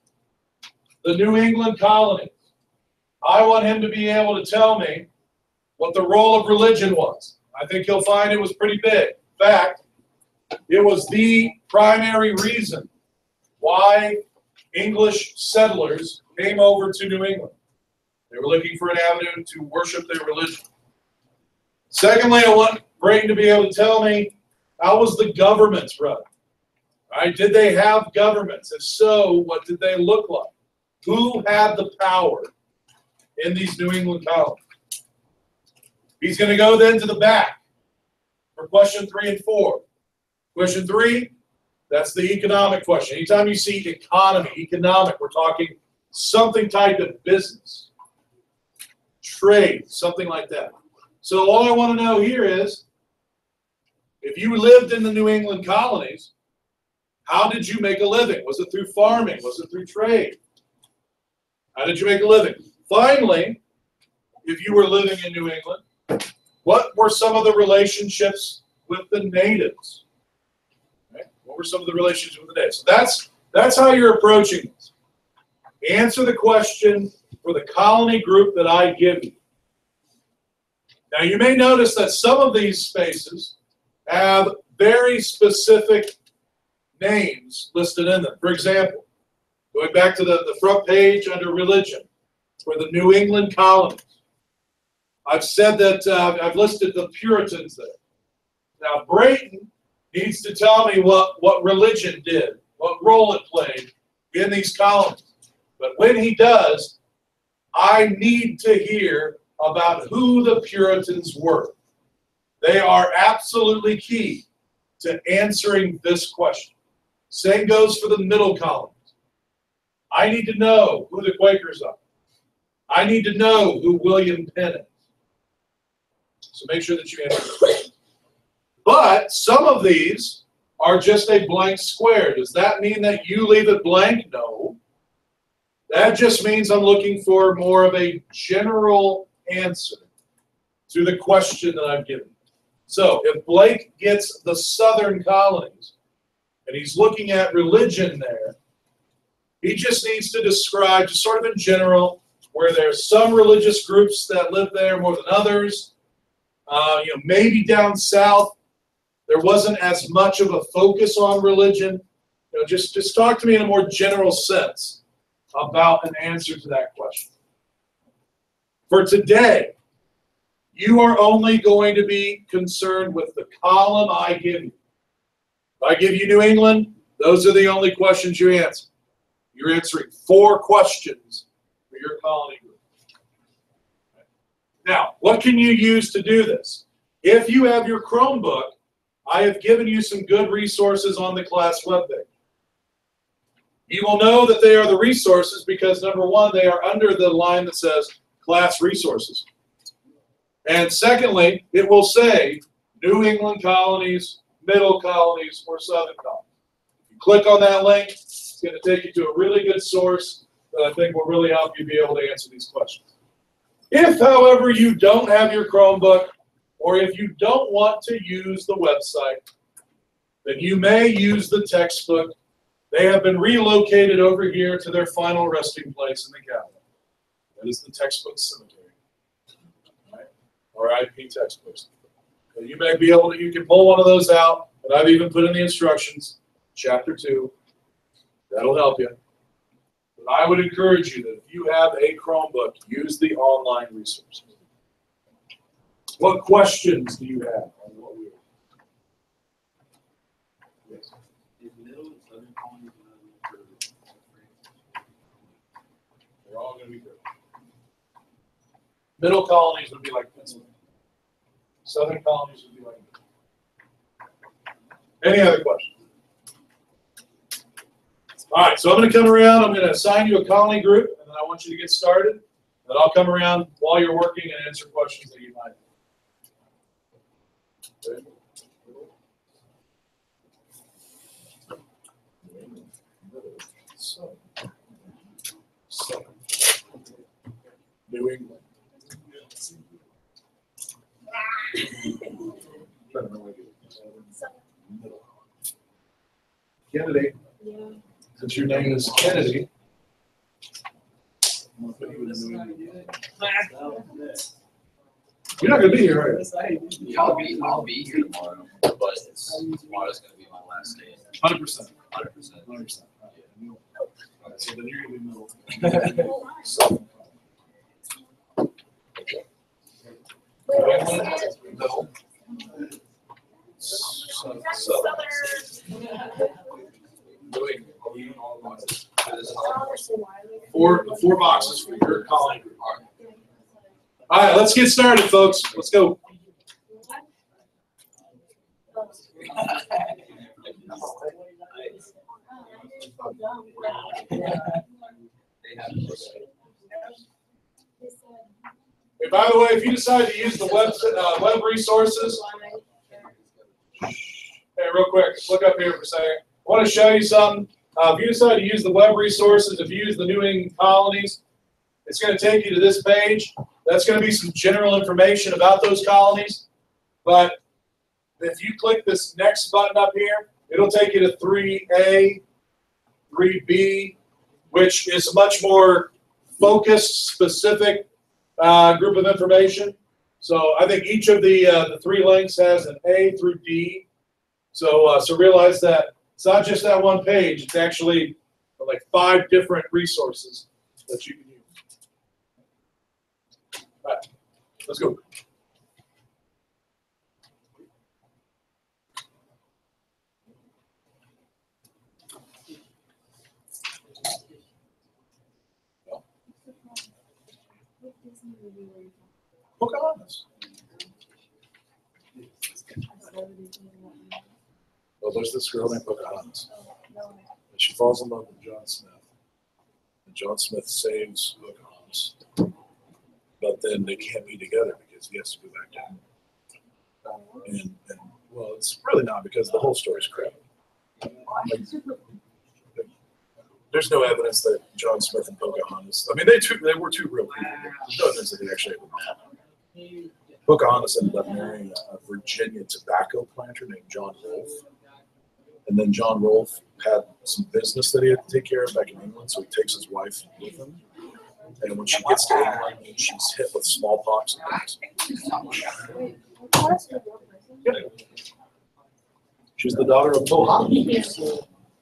the New England colonies, I want him to be able to tell me what the role of religion was. I think he'll find it was pretty big. In fact, it was the primary reason why English settlers came over to New England. They were looking for an avenue to worship their religion. Secondly, I want Brayton to be able to tell me, how was the government run? Right? Did they have governments? If so, what did they look like? Who had the power in these New England colonies? He's going to go then to the back for question 3 and 4. Question 3, that's the economic question. Anytime you see economy, economic, we're talking something tied to business, trade, something like that. So all I want to know here is, if you lived in the New England colonies, how did you make a living? Was it through farming? Was it through trade? How did you make a living? Finally, if you were living in New England? What were some of the relationships with the natives? Right? What were some of the relationships with the natives? So that's how you're approaching this. Answer the question for the colony group that I give you. Now you may notice that some of these spaces have very specific names listed in them. For example, going back to the front page under religion, for the New England colonies. I've said that I've listed the Puritans there. Now Brayton needs to tell me what religion did, what role it played in these colonies. But when he does, I need to hear about who the Puritans were. They are absolutely key to answering this question. Same goes for the middle colonies. I need to know who the Quakers are. I need to know who William Penn is. So make sure that you answer the question. But some of these are just a blank square. Does that mean that you leave it blank? No. That just means I'm looking for more of a general answer to the question that I've given. So if Blake gets the southern colonies and he's looking at religion there, he just needs to describe, just sort of in general, where there's some religious groups that live there more than others. Maybe down south there wasn't as much of a focus on religion. Just talk to me in a more general sense about an answer to that question. For today, you are only going to be concerned with the column I give you. If I give you New England, those are the only questions you answer. You're answering 4 questions for your colony group. Now, what can you use to do this? If you have your Chromebook, I have given you some good resources on the class webpage. You will know that they are the resources because, number one, they are under the line that says class resources. And secondly, it will say New England colonies, middle colonies, or southern colonies. If you click on that link, it's going to take you to a really good source that I think will really help you be able to answer these questions. If, however, you don't have your Chromebook, or if you don't want to use the website, then you may use the textbook. They have been relocated over here to their final resting place in the capital. That is the textbook cemetery, right? Or IP textbooks. So you may be able to, you can pull one of those out, and I've even put in the instructions, chapter 2. That'll help you. But I would encourage you that if you have a Chromebook, use the online resources. What questions do you have on what we are? Yes. They're all going to be good. Middle colonies would be like Pennsylvania. Southern colonies would be like this. Any other questions? All right, so I'm going to come around. I'm going to assign you a colony group, and then I want you to get started. Then I'll come around while you're working and answer questions that you might have. Okay. So, New England. Kennedy. Yeah. Since your name is Kennedy. You're not going to be here, right? Yeah, I'll be here tomorrow, but tomorrow's gonna be my last day. 100%. 100%. 100%. All right, so then you're going to be middle. So, middle. Four boxes for your colony group. All right, let's get started, folks. Let's go. Hey, by the way, if you decide to use the web resources, hey, real quick, look up here for a second. I want to show you something. If you decide to use the web resources, if you use the New England colonies, it's going to take you to this page. That's going to be some general information about those colonies. But if you click this next button up here, it'll take you to 3A, 3B, which is a much more focused, specific group of information. So I think each of the 3 links has an A through D. So realize that it's not just that one page. It's actually like 5 different resources that you can use. All right, let's go. Pocahontas. Well, there's this girl named Pocahontas. And she falls in love with John Smith. And John Smith saves Pocahontas. But then they can't be together because he has to go back down. And well, it's really not, because the whole story's crap. Like, there's no evidence that John Smith and Pocahontas, I mean, they were 2 real people. There's no evidence that they actually ever met. Pocahontas ended up marrying a Virginia tobacco planter named John Rolfe. And then John Rolfe had some business that he had to take care of back in England, so he takes his wife with him. And when she gets to England, she's hit with smallpox and dies. Yep. She's the daughter of Pocahontas.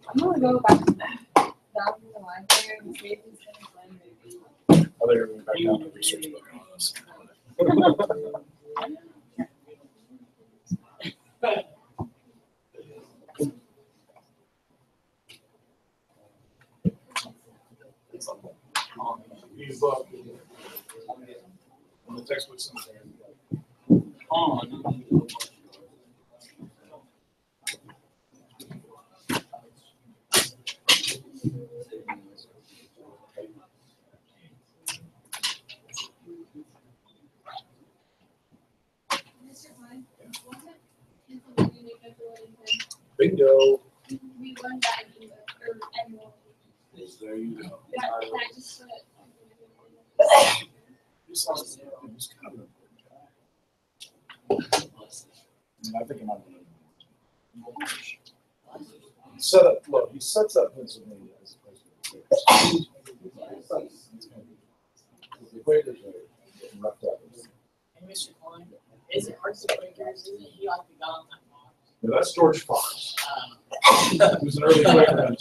I'm gonna go back down to the line there and see if he's gonna I think we're going back down to research Pocahontas. On the textbook somewhere. Bingo. We won that in the annual. There you go. That just He's kind of an important guy. I think he might be. Set up, look, he sets up Pennsylvania as opposed to the Quakers are getting roughed up. Hey, Mr. Klein, is it Archie Quakers? Isn't he like the guy on that box? No, that's George Fox. He was an early Quaker.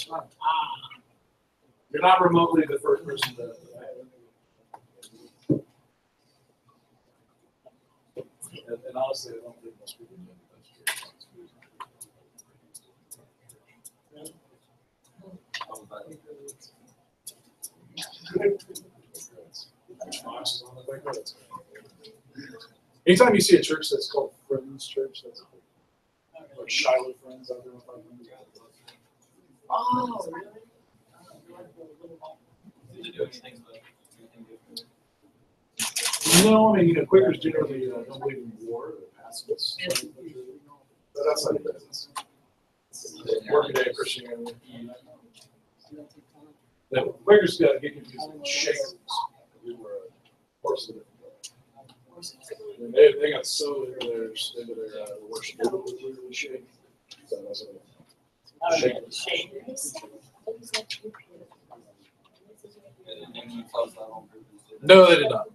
You're not remotely the first person to. And honestly, I don't think most people know that that's George Fox. Anytime you see a church that's called Friends Church, that's like Shiloh Friends out there. Oh, really? No, I mean, Quakers generally don't believe in war or pacifists. But that's not the business. Workaday Christianity. The Quakers got to get confused with Shakers. We were a horse of different. They got so into their worship. They would literally shake. So that's what Shakers. No, they did not.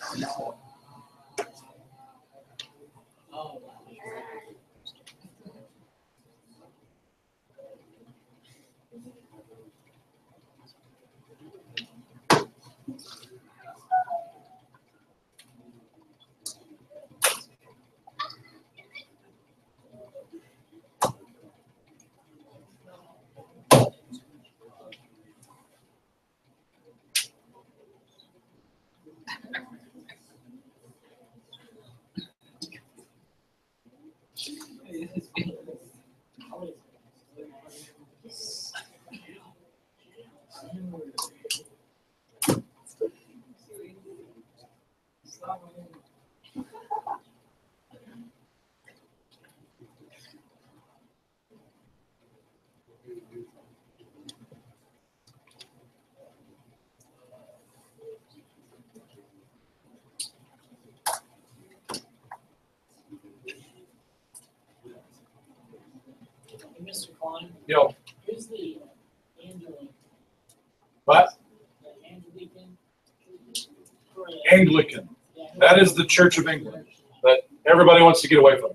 Oh. Hey, Mr. Klein, Yo, who's the Anglican? what? The Anglican? Correct. Anglican. Yeah, who- That is the Church of England that everybody wants to get away from.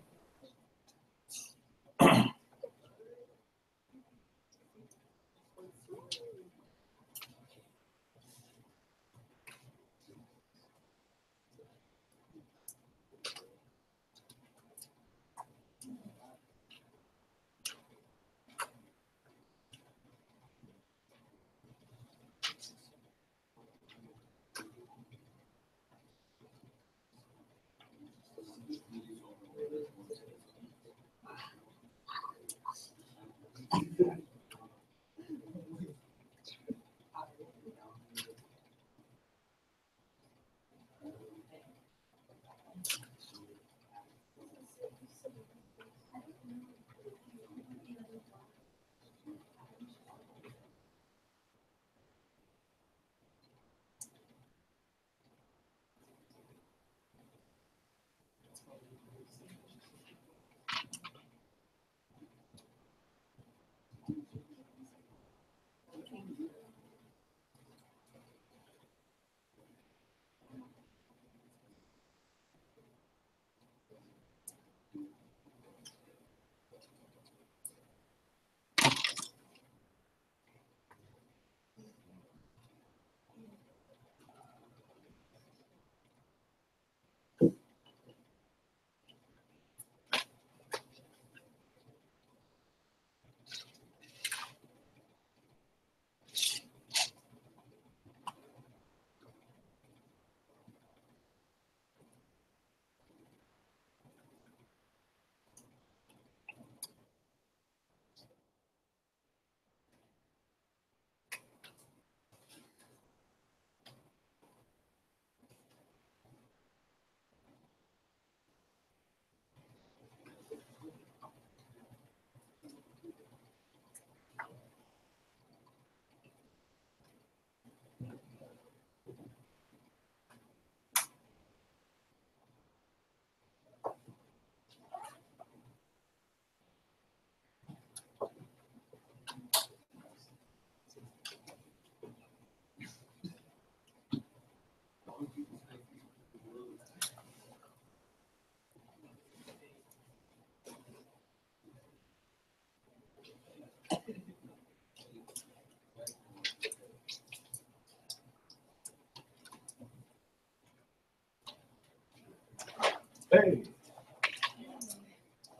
Hey.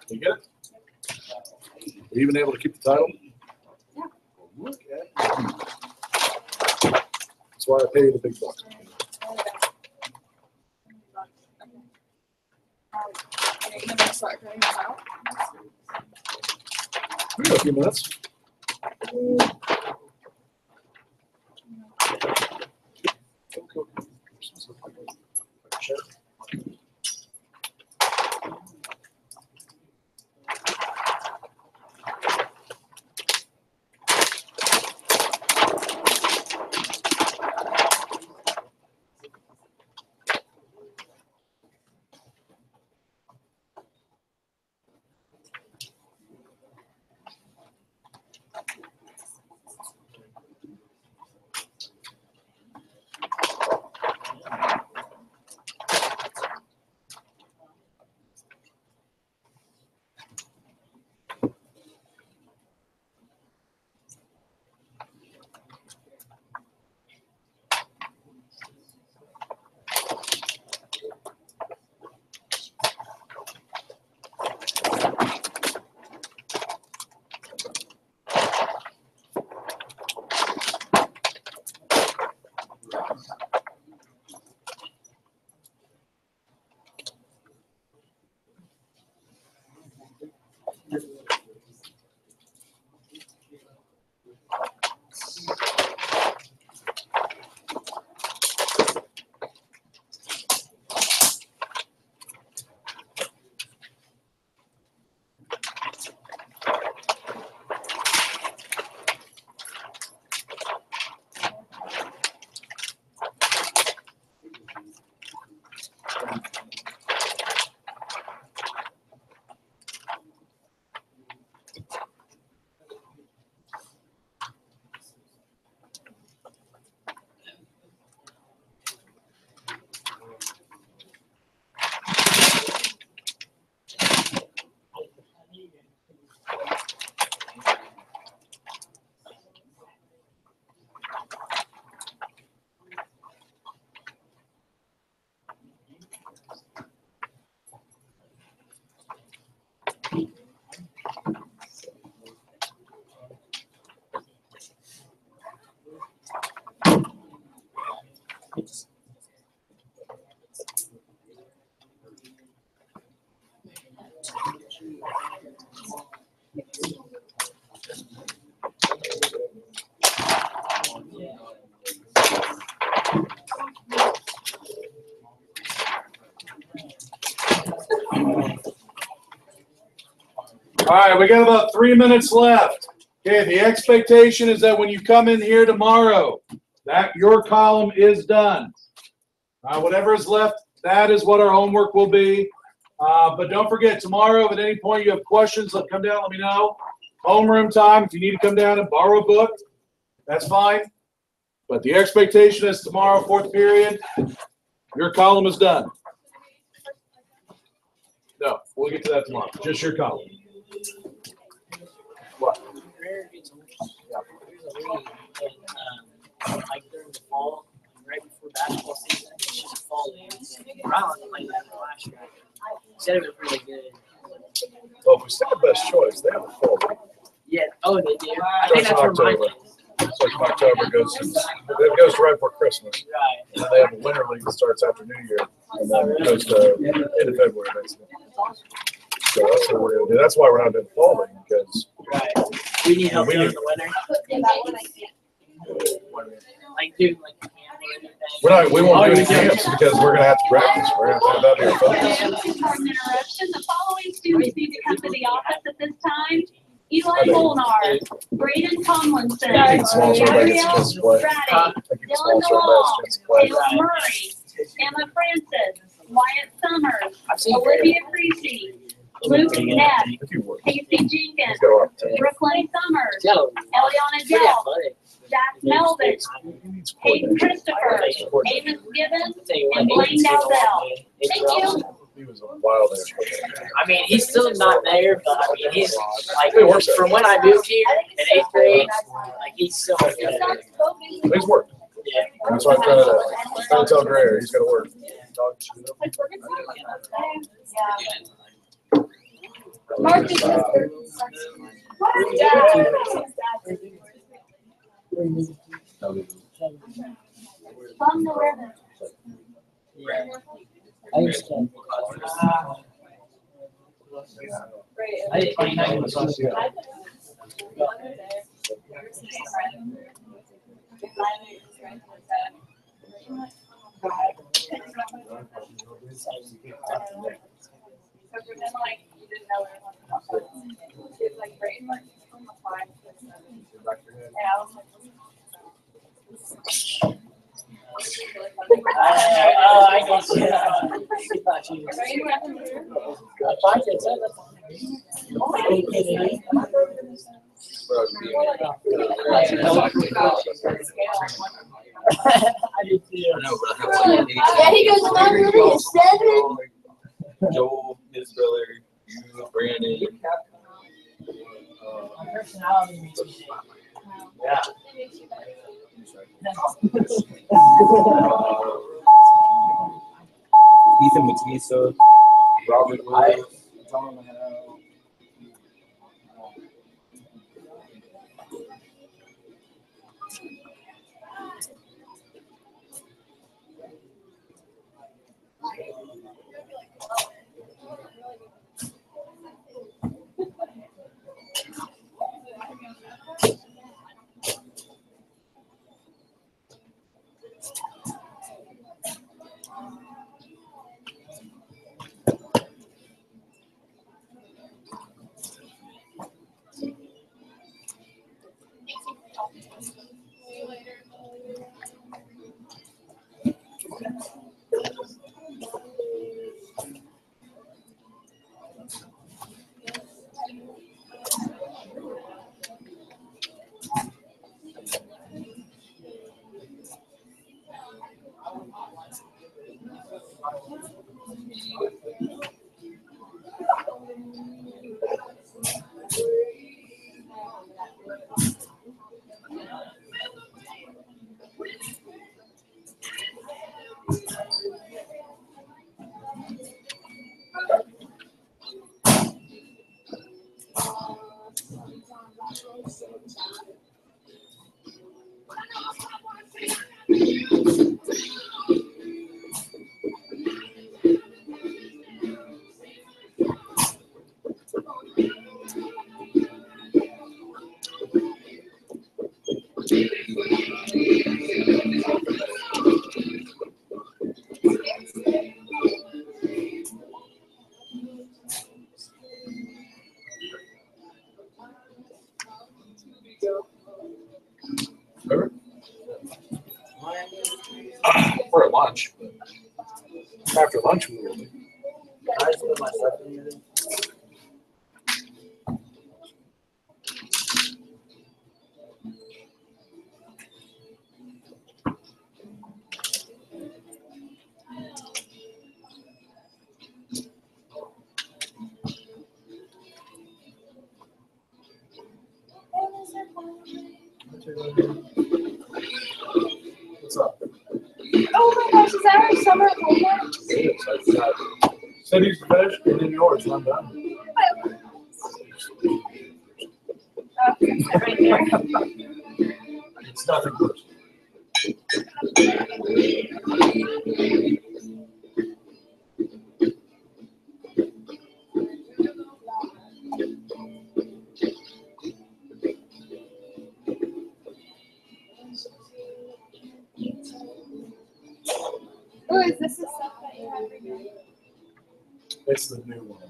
You get it? Are you even able to keep the title? Yeah. Look at you. That's why I pay you the big bucks. Okay, you gonna start cutting this out? We got a few minutes. Sure. All right, we got about 3 minutes left. Okay, the expectation is that when you come in here tomorrow, that your column is done. Whatever is left, that is what our homework will be. But don't forget, tomorrow, if at any point you have questions, come down, let me know. Homeroom time, if you need to come down and borrow a book, that's fine. But the expectation is tomorrow, fourth period, your column is done. No, we'll get to that tomorrow. Just your column. What? Like during the fall, right before basketball season, it's just fall games. Brown played that last year. Said it was really good. Well, if we stick the best choice, they have a full. Yeah. Oh, they do. I think that's where mine is. So from October it goes right before Christmas. Right. And then they have a winter league that starts after New Year. And then it goes to end of February, basically. So that's what we're going to do. That's why we're not doing fall league, because Right. We need help We during need- the winter. Like doing like camp or anything. we won't do any camps because we're going to have to practice. We're going to have that be our focus. Pardon interruption. The following students need to come to the office at this time. Eli Molnar, Braden Tomlinson, Small, so everybody gets a chance to play. Brady, I think it's Dylan small, so everybody gets a chance to play. Taylor Murray, Emma Francis, Wyatt Summers, I've seen Olivia Creasy, Luke Neff, If you would. Casey Jenkins, He's got a lot of talent. Brooklyn Summers, Yo, Eliana pretty Dell, athletic. Jack Melvin, He needs Hayden coordination. Christopher, Amos Gibbons, I'll tell you what, and Blaine Aiden's doing all Dowdell. day. It's Thank you. awesome. He was a wild ass. I mean, he's still not there, but I mean, he's like He works at from when I moved here in 8th grade, like he's still good. He's worked. Yeah. That's why I'm trying to tell Greer he's got to work. Marcus. From the river. I understand. I didn't know. I guess, yeah. She thought she was. I did, so that's I did too. I know, but I have like 8. Yeah, he goes along with it, 7. Joel, his brother, you, Brandon. My personality makes me shake. Yeah. Ethan Matissa, Robert Williams. lunch. After lunch, we will. I just put my stuff in here. What's up? Oh my gosh, is that our summer homework? Said he's finished and then yours, I'm done. Right there. It's nothing personal. Oh, is this the stuff that you have for me? It's the new one.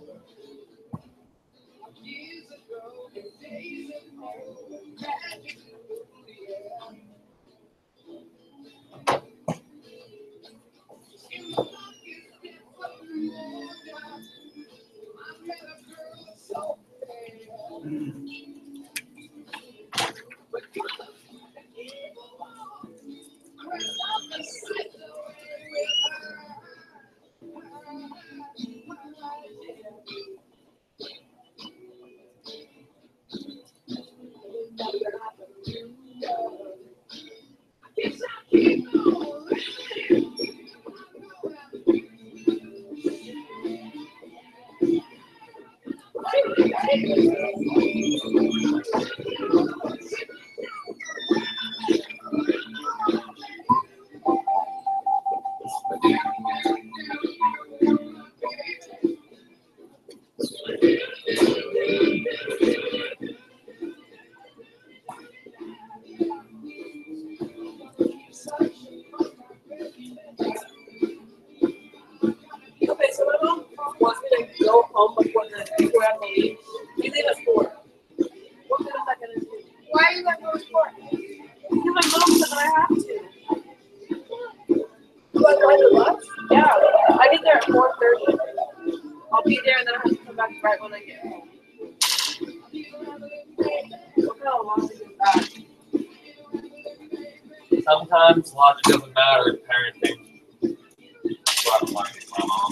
Okay, so my mom wants me to go home before I leave. We leave at 4. What good is that gonna do? Why are you going to go to sport? Because my mom said that I have to. Do I ride the bus? Yeah. I get there at 4:30. I'll be there and then I have to come back right when I get home. Look how long to get back. Sometimes logic doesn't matter in parenting. That's what I'm learning from my mom.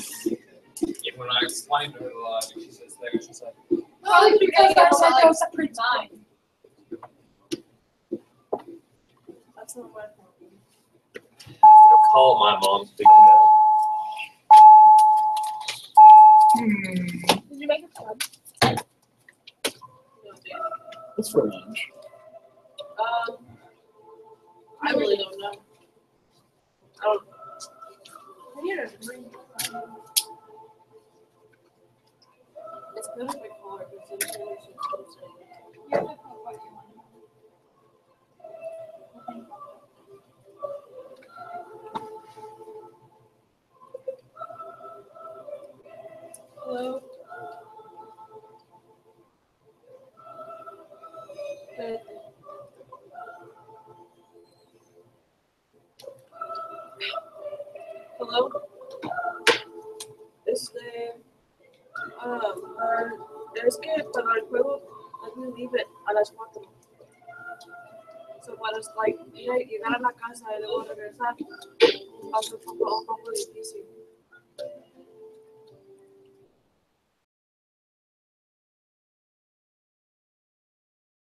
Even when I explained to her the logic, she sits there and she's like, Probably because I said those separate times. That's not my problem. I'll call my mom speaking now. Did you make a club? No, damn. What's for lunch? I really don't know. I don't. I need a drink. It's good if I call her because it's really so close. You have to put what you want. Hello. Good. Hello. Es que para el juego hay que leave it a las 4. So para llegar a la casa y luego regresar va a ser un poco difícil.